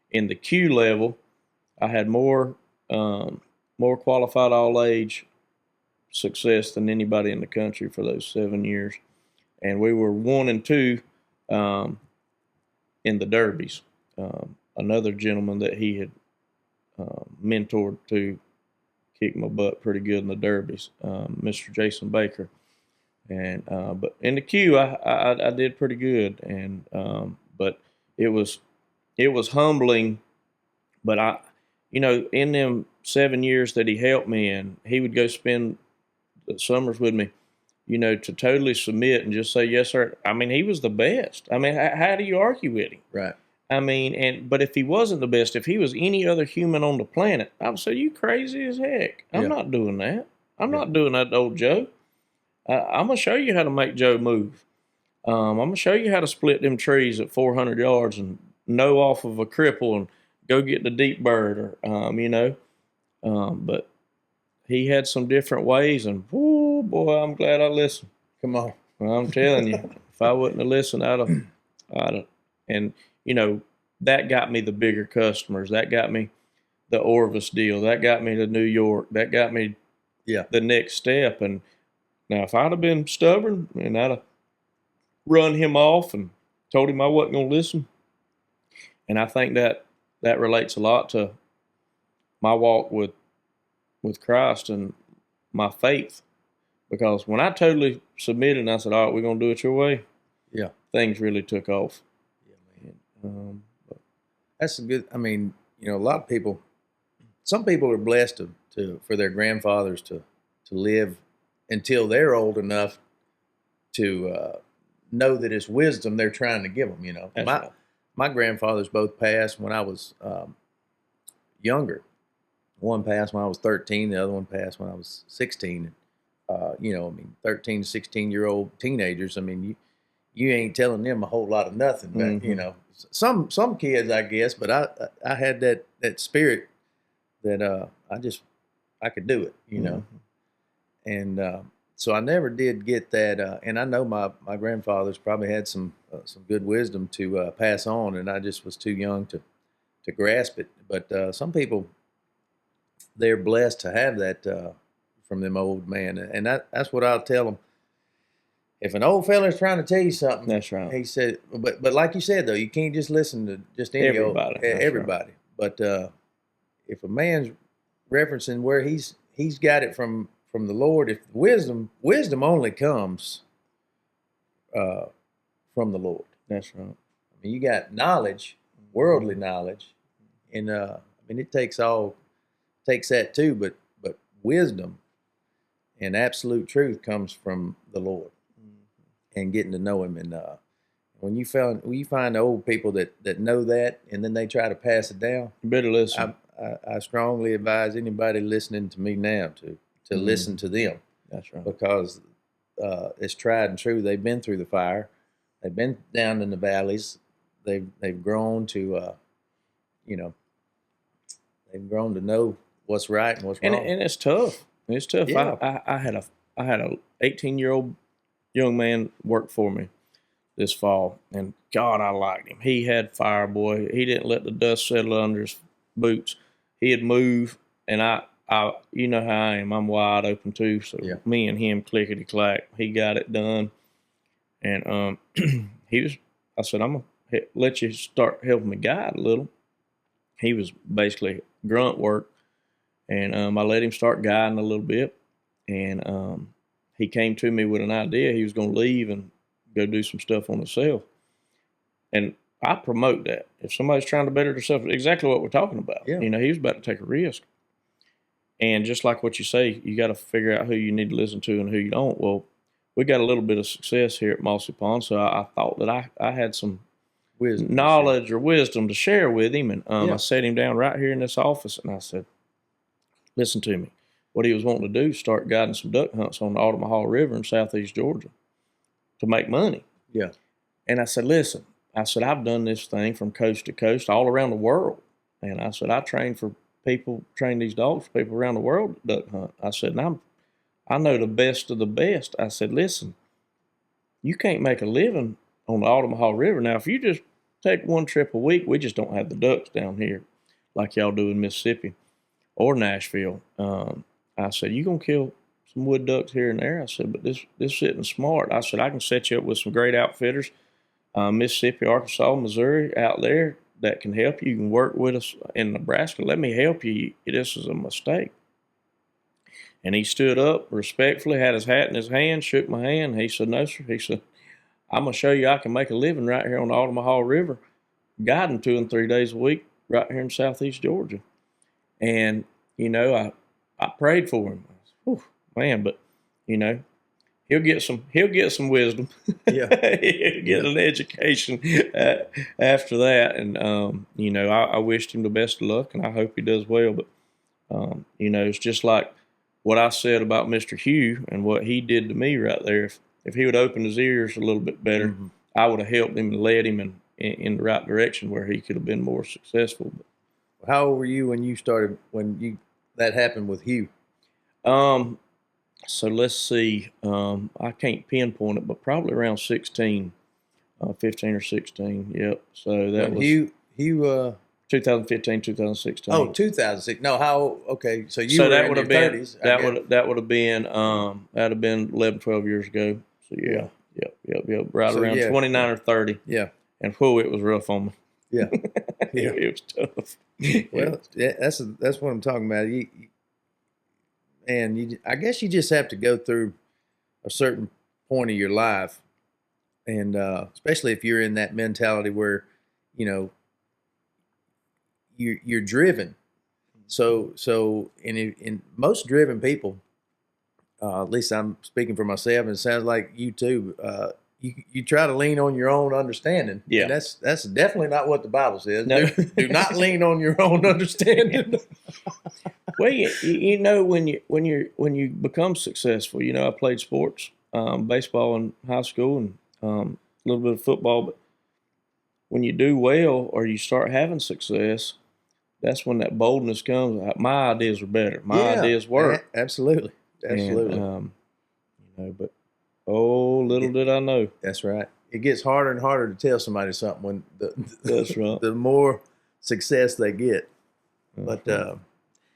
In the Q level, I had more qualified all age success than anybody in the country for those 7 years, and we were 1 and 2 in the derbies. Another gentleman that he had mentored to kick my butt pretty good in the derbies, Mr. Jason Baker, and but in the Q I did pretty good, and but it was humbling, but in them 7 years that he helped me, and he would go spend the summers with me, to totally submit and just say, yes, sir. I mean, he was the best. I mean, how do you argue with him? Right. I mean, but if he wasn't the best, if he was any other human on the planet, I would say, you crazy as heck. I'm not doing that. I'm not doing that to old Joe. I'm going to show you how to make Joe move. I'm going to show you how to split them trees at 400 yards and know off of a cripple and go get the deep bird, but he had some different ways, and oh boy, I'm glad I listened. Come on. Well, I'm telling you, if I wouldn't have listened, I'd have, and that got me the bigger customers. That got me the Orvis deal. That got me to New York. That got me the next step. And now if I'd have been stubborn and I'd have run him off and told him I wasn't going to listen, and I think that relates a lot to my walk with Christ and my faith, because when I totally submitted and I said, all right, we're going to do it your way, things really took off. Yeah, man. That's a good, I mean, a lot of people, some people are blessed for their grandfathers to live until they're old enough to know that it's wisdom they're trying to give them, Right. My grandfathers both passed when I was younger. One passed when I was 13. The other one passed when I was 16. 13, 16-year-old teenagers, I memean, you ain't telling them a whole lot of nothing. But, some kids, I guess, but I had that spirit that I could do it, And so I never did get that. And I know my grandfathers probably had some good wisdom to pass on, and I just was too young to grasp it. But some people, they're blessed to have that from them old man, and that's what I'll tell them. If an old fella's trying to tell you something, that's right. He said, but like you said though, you can't just listen to just any everybody. Right. But if a man's referencing where he's got it from the Lord, if wisdom only comes from the Lord. That's right. I mean, you got knowledge, worldly knowledge, and it takes that too, but wisdom and absolute truth comes from the Lord, and getting to know Him. And when you find old people that know that, and then they try to pass it down, you better listen. I strongly advise anybody listening to me now to listen to them. That's right. Because it's tried and true. They've been through the fire. They've been down in the valleys. They've grown to they've grown to know what's right and what's wrong. And it's tough. It's tough. Yeah. I had a 18-year-old young man work for me this fall, and God, I liked him. He had fire, boy. He didn't let the dust settle under his boots. He'd move, and I you know how I am. I'm wide open too. So me and him clickety clack. He got it done, and I said, I'm gonna let you start helping me guide a little. He was basically grunt work, and I let him start guiding a little bit, and he came to me with an idea. He was going to leave and go do some stuff on himself, and I promote that. If somebody's trying to better themselves, exactly what we're talking about. Yeah. He was about to take a risk, and just like what you say, you got to figure out who you need to listen to and who you don't. Well, we got a little bit of success here at Mossy Pond, so I thought that I had some knowledge or wisdom to share with him, and I sat him down right here in this office, and I said, listen to me. what he was wanting to do, start guiding some duck hunts on the Altamaha River in southeast Georgia to make money. Yeah. And I said, listen, I said, I've done this thing from coast to coast all around the world. And I said, I train these dogs for people around the world to duck hunt. I said, and I know the best of the best. I said, listen, you can't make a living on the Altamaha River. Now, if you just take one trip a week, we just don't have the ducks down here like y'all do in Mississippi or Nashville. I said, you're going to kill some wood ducks here and there. I said, but this isn't smart. I said, I can set you up with some great outfitters, Mississippi, Arkansas, Missouri, out there that can help you. You can work with us in Nebraska. Let me help you. This is a mistake. And he stood up respectfully, had his hat in his hand, shook my hand. He said, no, sir. He said, I'm going to show you I can make a living right here on the Altamaha River, guiding 2 and 3 days a week right here in southeast Georgia. And, you know, I prayed for him. Whew, man, but, you know, he'll get some wisdom. Yeah. He'll get an education after that. And, you know, I wished him the best of luck, and I hope he does well. But, you know, it's just like what I said about Mr. Hugh and what he did to me right there. If he would open his ears a little bit better, I would have helped him and led him in the right direction where he could have been more successful. But, how old were you when that happened with Hugh? So let's see. I can't pinpoint it, but probably around 16, 15 or 16. Yep. So that was Hugh 2015, 2016. Oh, 2006. No, how? Okay, so that would have been 30s, that would have been that'd have been 11, 12 years ago. So yeah. Yep. Right around 29 or 30. Yeah. And whoa, it was rough on me. Yeah. Yeah. It was tough. Well, that's what I'm talking about. I guess you just have to go through a certain point of your life, and especially if you're in that mentality where, you know, you're driven. So in most driven people, at least I'm speaking for myself, and it sounds like you too. You try to lean on your own understanding. Yeah, and that's definitely not what the Bible says. No. Do not lean on your own understanding. Well, you know, when you become successful, you know, I played sports, baseball in high school, and a little bit of football. But when you do well or you start having success, that's when that boldness comes. My ideas are better. My ideas work. Absolutely. And, you know, but little did I know. That's right. It gets harder and harder to tell somebody something when that's right. The more success they get. But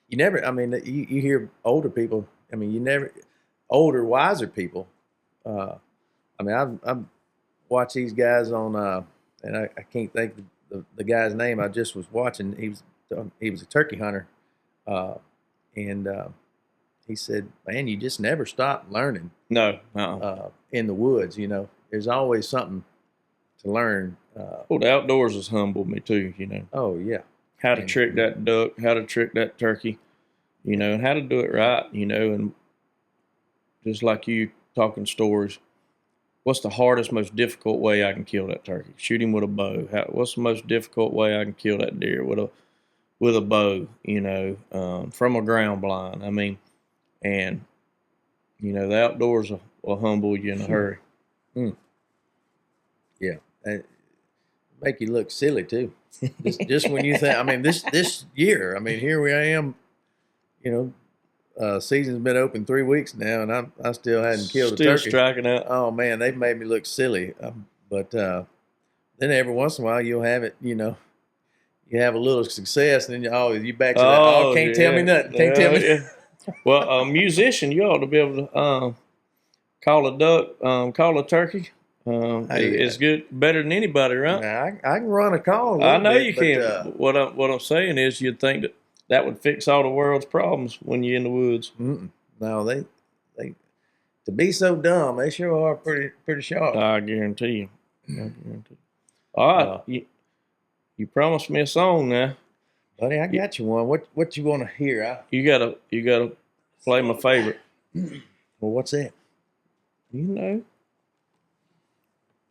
you never. I mean, you hear older people. I mean, older, wiser people. I mean, I've watched these guys on, and I can't think the guy's name. I just was watching. He was a turkey hunter, and he said, "Man, you just never stop learning." No, in the woods, you know, there's always something to learn. Well, the outdoors has humbled me too. You know. Oh yeah. How to trick that duck, how to trick that turkey, you know, and how to do it right, you know, and just like you talking stories, what's the hardest, most difficult way I can kill that turkey? Shoot him with a bow. What's the most difficult way I can kill that deer with a bow, you know, from a ground blind? I mean, and, you know, the outdoors will humble you in a hurry. Yeah. Make you look silly too. Just when you think, I mean, this year, I mean, here I am, you know, season's been open 3 weeks now, and I still hadn't killed a turkey. Still striking out. Oh man, they've made me look silly. But then every once in a while you'll have it, you know, you have a little success, and then you back to that. Oh, can't tell me nothing. Can't tell me. Yeah. Well, a musician, you ought to be able to call a duck, call a turkey. It's good, better than anybody, right? I can run a call. I know you can. What I'm saying is, you'd think that would fix all the world's problems when you're in the woods. No, they to be so dumb, they sure are pretty sharp. I guarantee you. All right, you promised me a song now, buddy. I got you one. What you want to hear? You gotta play my favorite. Well, what's that? You know.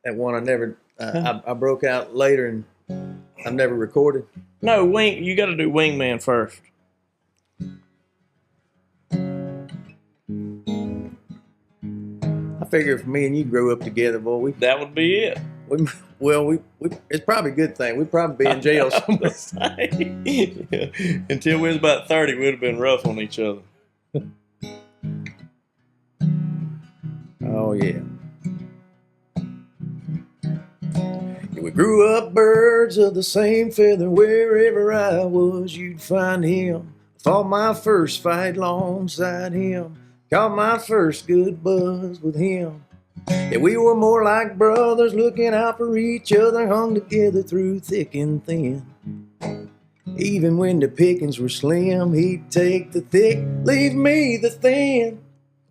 That one I never, I broke out later and I never recorded. No, you got to do Wingman first. figure if me and you grew up together, boy, that would be it. we it's probably a good thing. We'd probably be in jail somewhere. Yeah. Until we was about 30, we'd have been rough on each other. Oh, yeah. We grew up birds of the same feather. Wherever I was, you'd find him. Fought my first fight alongside him. Caught my first good buzz with him. Yeah, we were more like brothers, looking out for each other, hung together through thick and thin. Even when the pickings were slim, he'd take the thick, leave me the thin.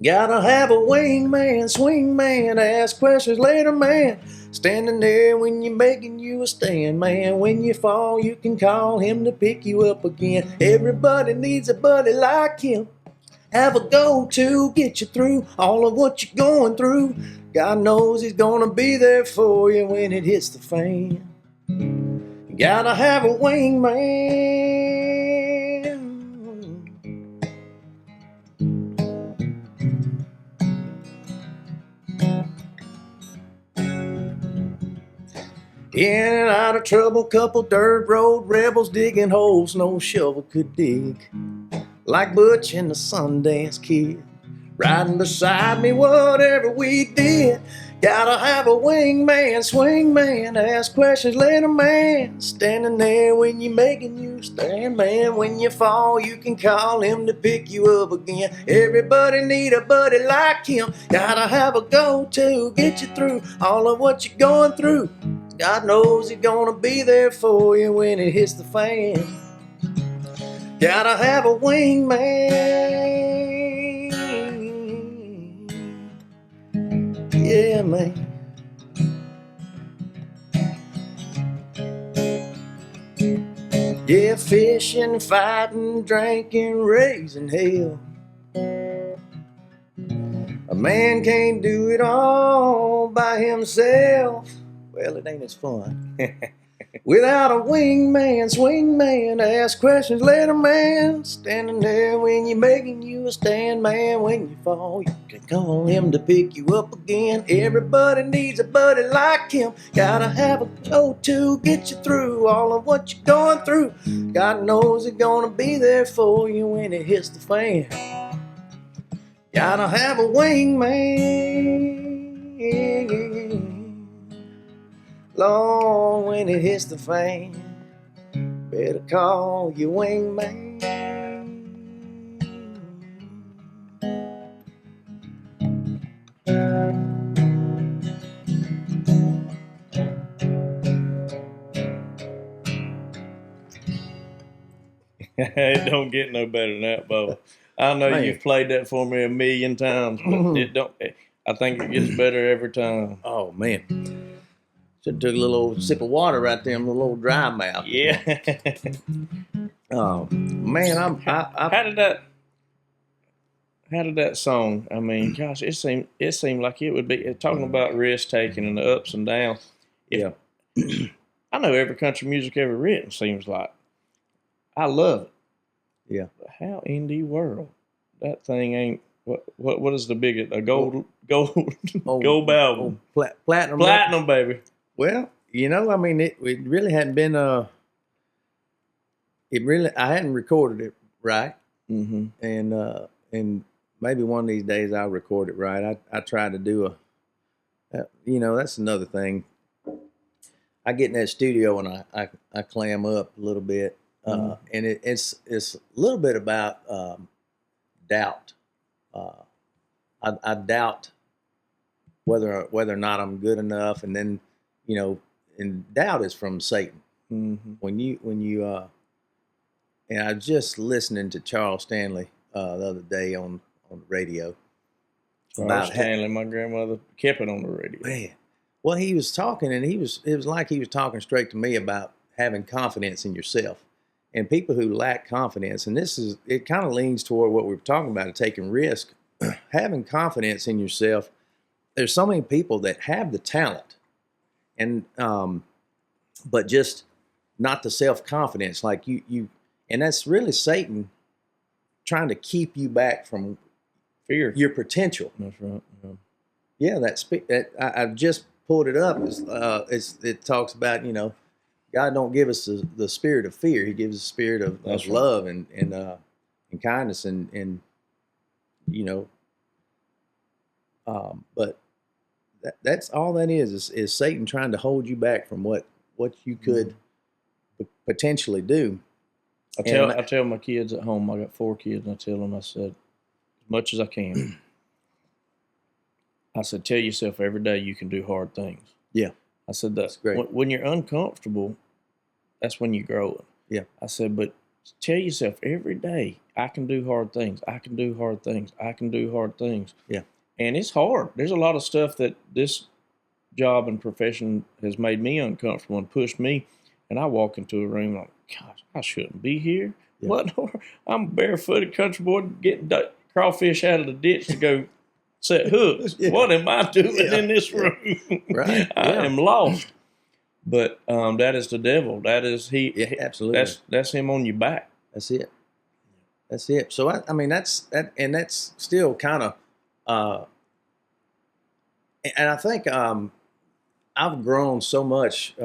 Gotta have a wingman, swing man, ask questions later, man. Standing there when you're making you a stand, man. When you fall, you can call him to pick you up again. Everybody needs a buddy like him. Have a go-to, get you through all of what you're going through. God knows he's gonna be there for you when it hits the fan. You gotta have a wingman. In and out of trouble, couple dirt road rebels digging holes no shovel could dig. Like Butch and the Sundance Kid, riding beside me whatever we did. Gotta have a wingman, swing man, ask questions later, man. Standing there when you're making you stand, man. When you fall, you can call him to pick you up again. Everybody need a buddy like him. Gotta have a go-to, get you through all of what you're going through. God knows he's gonna be there for you when it hits the fan. Gotta have a wingman. Yeah, man. Yeah, fishing, fighting, drinking, raising hell. A man can't do it all by himself. Well, it ain't as fun. Without a wingman, swing man, ask questions later, man. Standing there when you're making you a stand, man. When you fall, you can call him to pick you up again. Everybody needs a buddy like him. Gotta have a go-to, get you through all of what you're going through. God knows he's gonna be there for you when it hits the fan. Gotta have a wingman. Lord, when it hits the fan, better call your wingman. It don't get no better than that, Bubba. I know Man. You've played that for me a million times, but it don't. I think it gets better every time. Oh, man. Should have took a little old sip of water right there, a little old dry mouth. Yeah. Oh, man, How did that song? I mean, gosh, it seemed like it would be talking about risk taking and the ups and downs. Yeah. I know every country music ever written. Seems like I love it. Yeah. But how in the world that thing ain't what is the biggest gold album platinum baby. Well, you know, I mean, it really hadn't been I hadn't recorded it right, and maybe one of these days I'll record it right. I try to do that's another thing. I get in that studio and I clam up a little bit, and it's a little bit about doubt. I doubt whether or not I'm good enough, and then and doubt is from Satan. When you and I was just listening to Charles Stanley the other day on the radio. Charles Stanley, my grandmother kept it on the radio. Man, well, he was talking, and it was like he was talking straight to me about having confidence in yourself, and people who lack confidence. And it kind of leans toward what we were talking about, taking risk, having confidence in yourself. There's so many people that have the talent, and but just not the self-confidence like you, and that's really Satan trying to keep you back from fear, your potential. That's right. Yeah, that I've just pulled it up. It talks about, God don't give us the spirit of fear. He gives us a spirit of That's right. love and kindness and you know, but that's all that is Satan trying to hold you back from what you could potentially do. I tell my kids at home, I got 4 kids, and I tell them, I said, as much as I can, I said, tell yourself every day you can do hard things. Yeah. I said, that's great. When you're uncomfortable, that's when you're growing. Yeah. I said, but tell yourself every day, I can do hard things. I can do hard things. I can do hard things. Yeah. And it's hard. There's a lot of stuff that this job and profession has made me uncomfortable and pushed me. And I walk into a room like, gosh, I shouldn't be here. Yeah. What? I'm a barefooted country boy getting crawfish out of the ditch to go set hooks. Yeah. What am I doing in this room? Right. I am lost. But that is the devil. That is he. Yeah, absolutely. That's him on your back. That's it. That's it. So I mean that's still kind of, and I think I've grown so much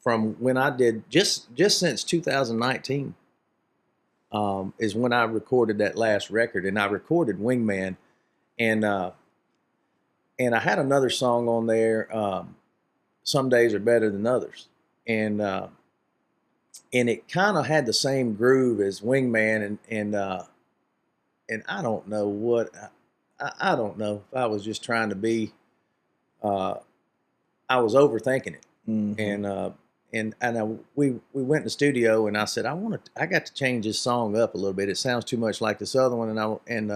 from when I did just since 2019 is when I recorded that last record, and I recorded Wingman, and I had another song on there. Some days are better than others, and it kind of had the same groove as Wingman, and I don't know what I don't know if I was just trying to be. I was overthinking it, and we went in the studio, and I said I got to change this song up a little bit. It sounds too much like this other one, and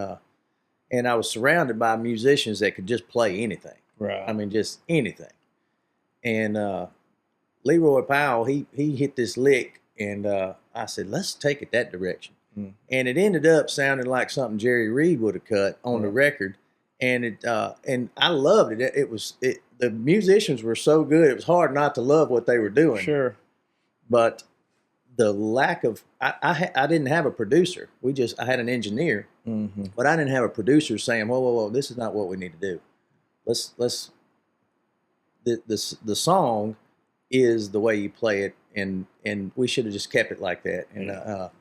I was surrounded by musicians that could just play anything. Right. I mean, just anything. And Leroy Powell, he hit this lick, and I said, let's take it that direction. And it ended up sounding like something Jerry Reed would have cut on the record, and and I loved it. The musicians were so good; it was hard not to love what they were doing. Sure, but the lack of I didn't have a producer. I had an engineer, but I didn't have a producer saying, whoa, this is not what we need to do. Let's. The song is the way you play it, and we should have just kept it like that. And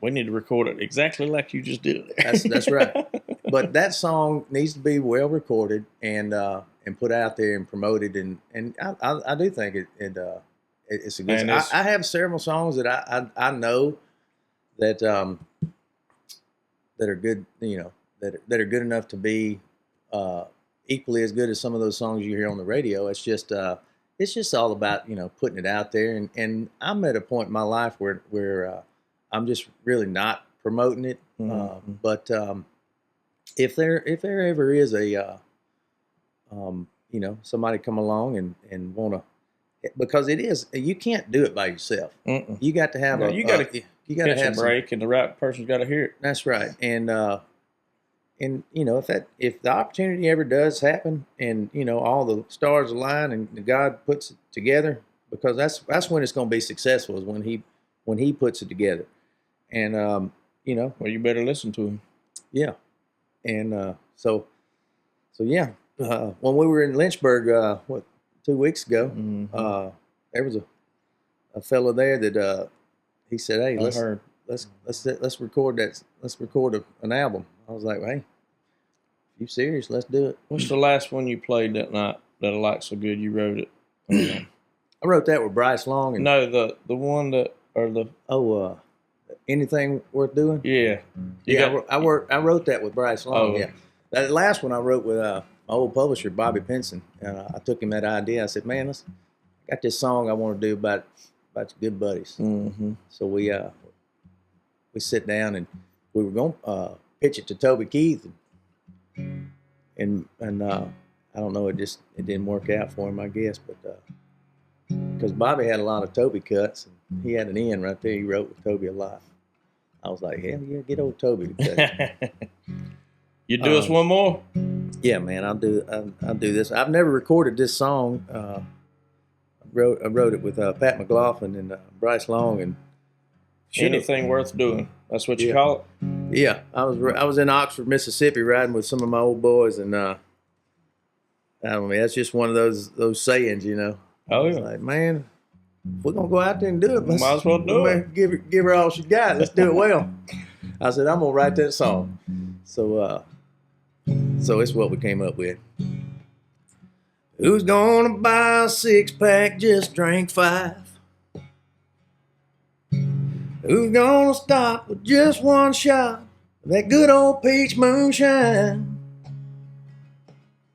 we need to record it exactly like you just did it. That's right. But that song needs to be well recorded and put out there and promoted. And I do think it's a good song. I have several songs that I know that that are good. That are good enough to be. Equally as good as some of those songs you hear on the radio. It's just all about putting it out there, and I'm at a point in my life where I'm just really not promoting it. But if there ever is a somebody come along and want to, because you can't do it by yourself. You got to have you got to have a break, and the right person's got to hear it. That's right, and if the opportunity ever does happen, and all the stars align and God puts it together, because that's when it's going to be successful, is when he puts it together, and well, you better listen to him. Yeah, and so yeah, when we were in Lynchburg 2 weeks ago, there was a fellow there that he said, hey, let's record that. Let's record an album. I was like, hey, you serious? Let's do it. What's the last one you played that night that I liked so good you wrote it? I wrote that with Bryce Long. No, the one that, or the... Anything Worth Doing? Yeah. I wrote that with Bryce Long, yeah. That last one I wrote with my old publisher, Bobby Pinson. And I took him that idea. I said, man, I got this song I want to do about good buddies. So we sit down, and we were going to pitch it to Toby Keith, and I don't know, it didn't work out for him, I guess, but because Bobby had a lot of Toby cuts, and he had an end right there. He wrote with Toby a lot. I was like, hell yeah, get old Toby to cut it. You do us one more? Yeah, man, I'll do this. I've never recorded this song. I wrote it with Pat McLaughlin and Bryce Long, and Anything Worth Doing. That's what you call it? Yeah. I was in Oxford, Mississippi, riding with some of my old boys, and I mean, that's just one of those sayings, you know. Oh It's yeah. like, man, if we're gonna go out there and do it, Might as well do it. Give her all she got. Let's do it well. I said, I'm gonna write that song. So it's what we came up with. Who's gonna buy a 6-pack? Just drank 5. Who's gonna stop with just one shot of that good old peach moonshine?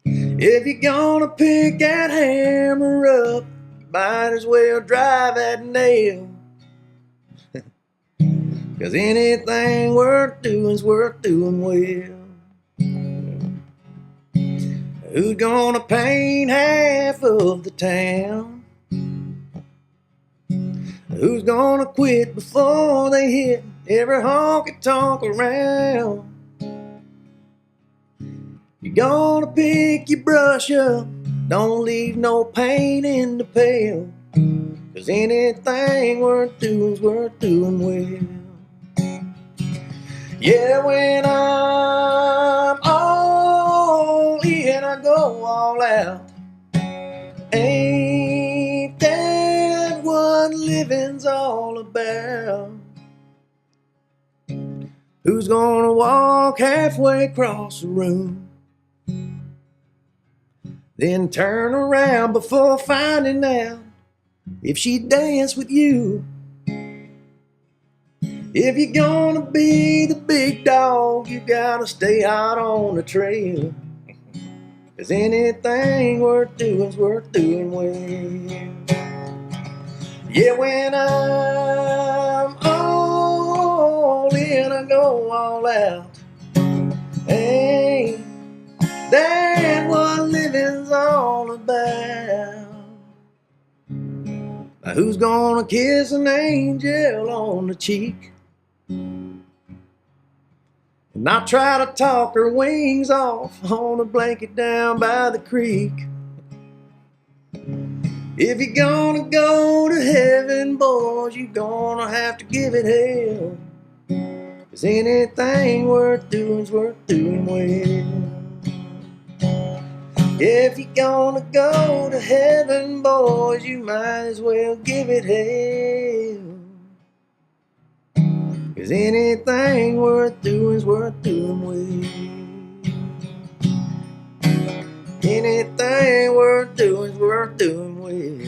If you're gonna pick that hammer up, might as well drive that nail. 'Cause anything worth doing's worth doing well. Who's gonna paint half of the town? Who's gonna quit before they hit every honky-tonk around? You're gonna pick your brush up, don't leave no paint in the pail. 'Cause anything worth doing's worth doing well. Yeah, when I'm all in, I go all out. Ain't that what living's all about? Who's gonna walk halfway across the room, then turn around before finding out if she danced with you? If you're gonna be the big dog, you gotta stay out on the trail. 'Cause anything worth doing's worth doing well. Yeah, when I'm all in, I go all out. Ain't that what living's all about? Now who's gonna kiss an angel on the cheek and not try to talk her wings off on a blanket down by the creek? If you're gonna go to heaven, boys, you're gonna have to give it hell. 'Cause anything worth doing's worth doing well. If you're gonna go to heaven, boys, you might as well give it hell. 'Cause anything worth doing's worth doing well. Anything worth doing's worth doing well.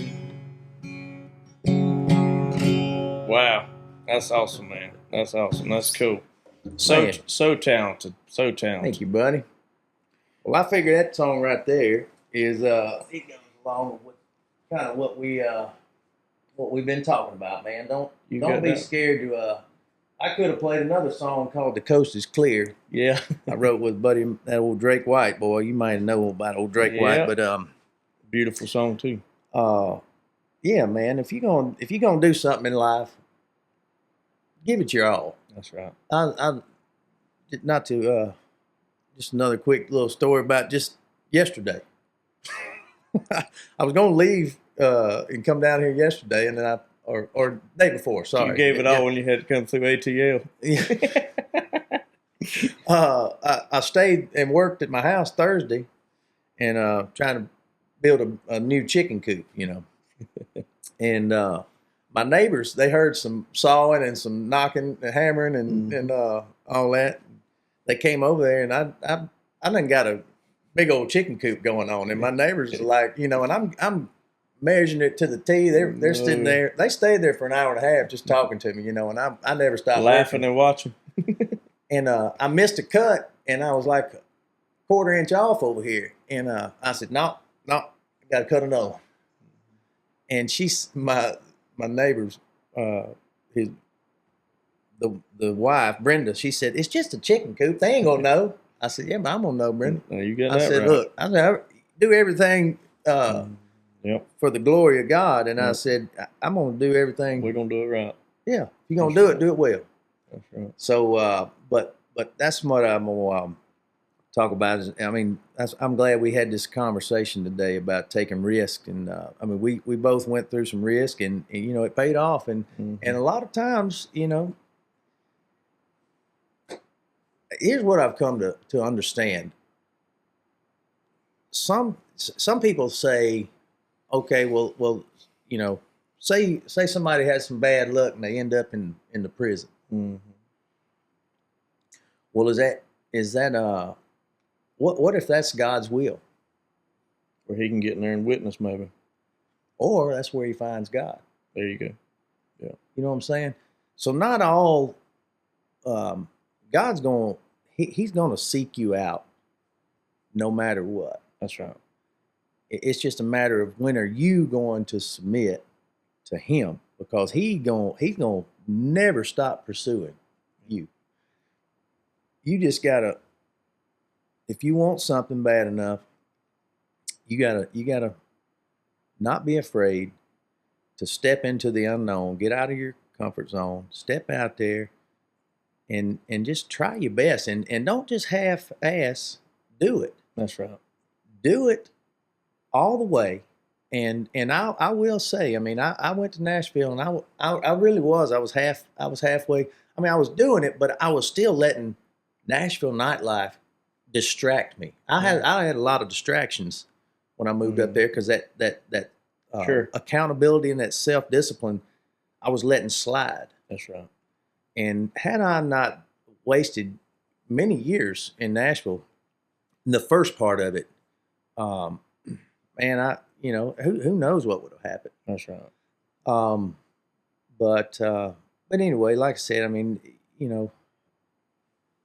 Wow, that's awesome, man. That's awesome. That's cool. So Man. so talented. So talented. Thank you, buddy. Well, I figure that song right there is it goes along with kind of what we've been talking about, man. Don't be that? scared to. I could have played another song called "The Coast Is Clear." Yeah. I wrote with buddy that old Drake White boy. You might know about old Drake White, but beautiful song too. yeah, man. If you're gonna do something in life, give it your all. That's right. Not to just another quick little story about just yesterday. I was gonna leave and come down here yesterday, and then or day before. Sorry, You gave it all when you had to come through ATL. I stayed and worked at my house Thursday, and trying to build a new chicken coop, you know. And my neighbors, they heard some sawing and some knocking, and hammering, and all that. They came over there, and I done got a big old chicken coop going on, and my neighbors are like, you know, and I'm measuring it to the T. They're sitting there. They stayed there for an hour and a half just talking to me, you know, and I never stopped Laughing working. and watching. And I missed a cut, and I was like a quarter inch off over here. And I said, no, got to cut another one. And my neighbor's the wife, Brenda, she said, it's just a chicken coop. They ain't gonna know. I said, yeah, but I'm gonna know, Brenda. No, you got I that said, right. look, I said, do everything Yep. for the glory of God. And I Yep. said, I'm gonna do everything. We're gonna do it right. Yeah, if you're gonna do it well. That's right. So, but that's what I'm gonna talk about. I'm glad we had this conversation today about taking risk, and we both went through some risk, and you know it paid off, and and a lot of times, you know, here's what I've come to understand. Some some people say, okay, well, you know, say somebody has some bad luck and they end up in the prison. Mm-hmm. Well, is that what if that's God's will? Where he can get in there and witness, maybe. Or that's where he finds God. There you go. Yeah. You know what I'm saying? So not all God's going. He's going to seek you out, no matter what. That's right. It's just a matter of when are you going to submit to him, because he's going to never stop pursuing you. You just gotta, if you want something bad enough, you gotta not be afraid to step into the unknown, get out of your comfort zone, step out there, and just try your best, and don't just half-ass do it. That's right. Do it all the way. And I will say, I mean, I went to Nashville, and I really was. I was halfway. I mean, I was doing it, but I was still letting Nashville nightlife distract me. I had a lot of distractions when I moved up there, because that Sure. accountability and that self-discipline I was letting slide. That's right. And had I not wasted many years in Nashville, in the first part of it, man, who knows what would have happened. That's right. But anyway, like I said, I mean,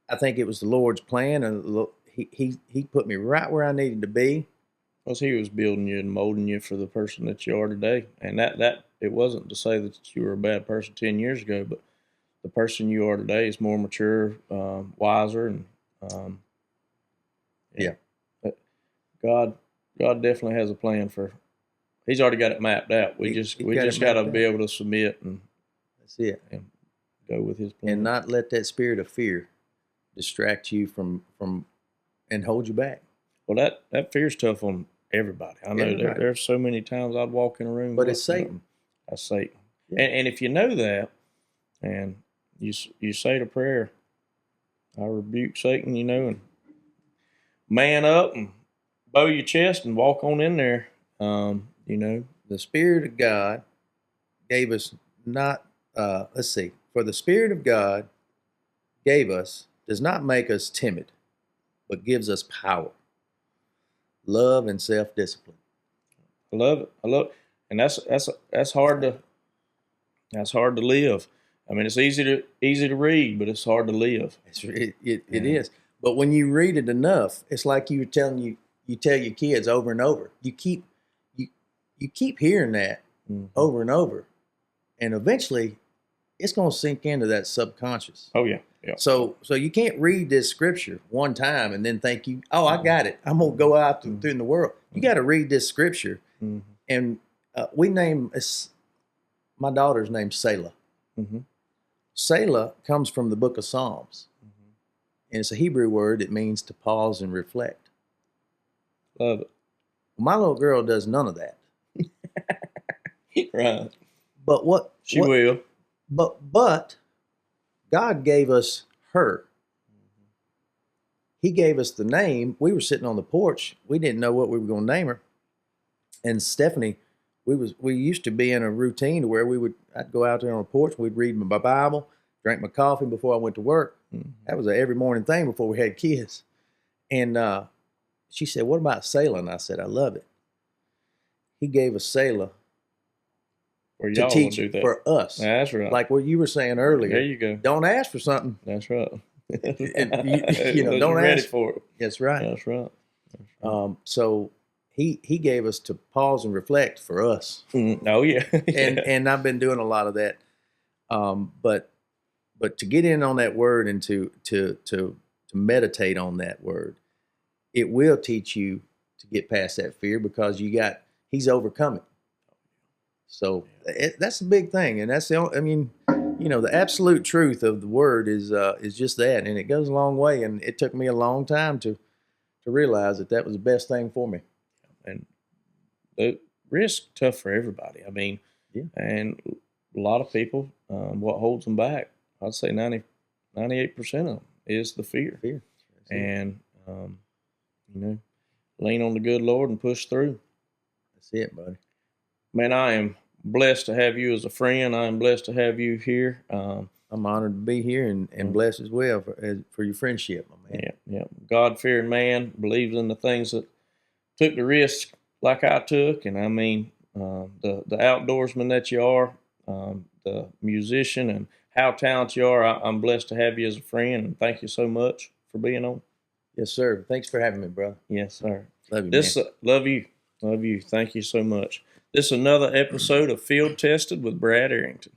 I think it was the Lord's plan, and he put me right where I needed to be. Because he was building you and molding you for the person that you are today. And that it wasn't to say that you were a bad person 10 years ago, but the person you are today is more mature, wiser, and yeah. God definitely has a plan for. He's already got it mapped out. We just got to be able to submit, and that's it, and go with his plan, and not let that spirit of fear distract you from and hold you back. Well, that fear's tough on everybody. I know there's so many times I'd walk in a room, but it's Satan. That's Satan. Yeah. And if you know that, and you say the prayer, I rebuke Satan, and man up and bow your chest and walk on in there. The Spirit of God gave us not. Let's see. For the Spirit of God gave us does not make us timid, but gives us power, love, and self-discipline. I love it. And that's hard to live. I mean, it's easy to read, but it's hard to live. It is. But when you read it enough, it's like you tell your kids over and over. You keep hearing that over and over, and eventually, it's going to sink into that subconscious. Oh yeah. So you can't read this scripture one time and then think I got it. I'm gonna go out through in the world. You got to read this scripture, and my daughter's named Selah. Selah comes from the book of Psalms, and it's a Hebrew word. It means to pause and reflect. Love it. My little girl does none of that. Right. But will. But God gave us her. He gave us the name. We were sitting on the porch. We didn't know what we were going to name her. And Stephanie, we used to be in a routine where I'd go out there on the porch. We'd read my Bible, drink my coffee before I went to work. That was an every morning thing before we had kids. And she said, "What about Selah?" And I said, "I love it." He gave us Selah to teach for us. That's right. Like what you were saying earlier. There you go. Don't ask for something. That's right. Don't ready ask for it. That's right. That's right. So he gave us to pause and reflect for us. Oh yeah. and I've been doing a lot of that. But to get in on that word and to meditate on that word, it will teach you to get past that fear, because he's overcome it. So that's a big thing, and that's the absolute truth of the word is just that, and it goes a long way. And it took me a long time to realize that was the best thing for me. And the risk tough for everybody. I mean, and a lot of people, what holds them back, I'd say 98% of them is the fear. Fear. And lean on the good Lord and push through. That's it, buddy. Man, I am blessed to have you as a friend. I am blessed to have you here. I'm honored to be here and blessed as well for your friendship, my man. Yeah. God-fearing man, believes in the things that took the risk like I took. And I mean, the outdoorsman that you are, the musician, and how talented you are, I'm blessed to have you as a friend. And thank you so much for being on. Yes, sir. Thanks for having me, brother. Yes, sir. Love you, man. Love you. Love you. Thank you so much. This is another episode of Field Tested with Brad Arington.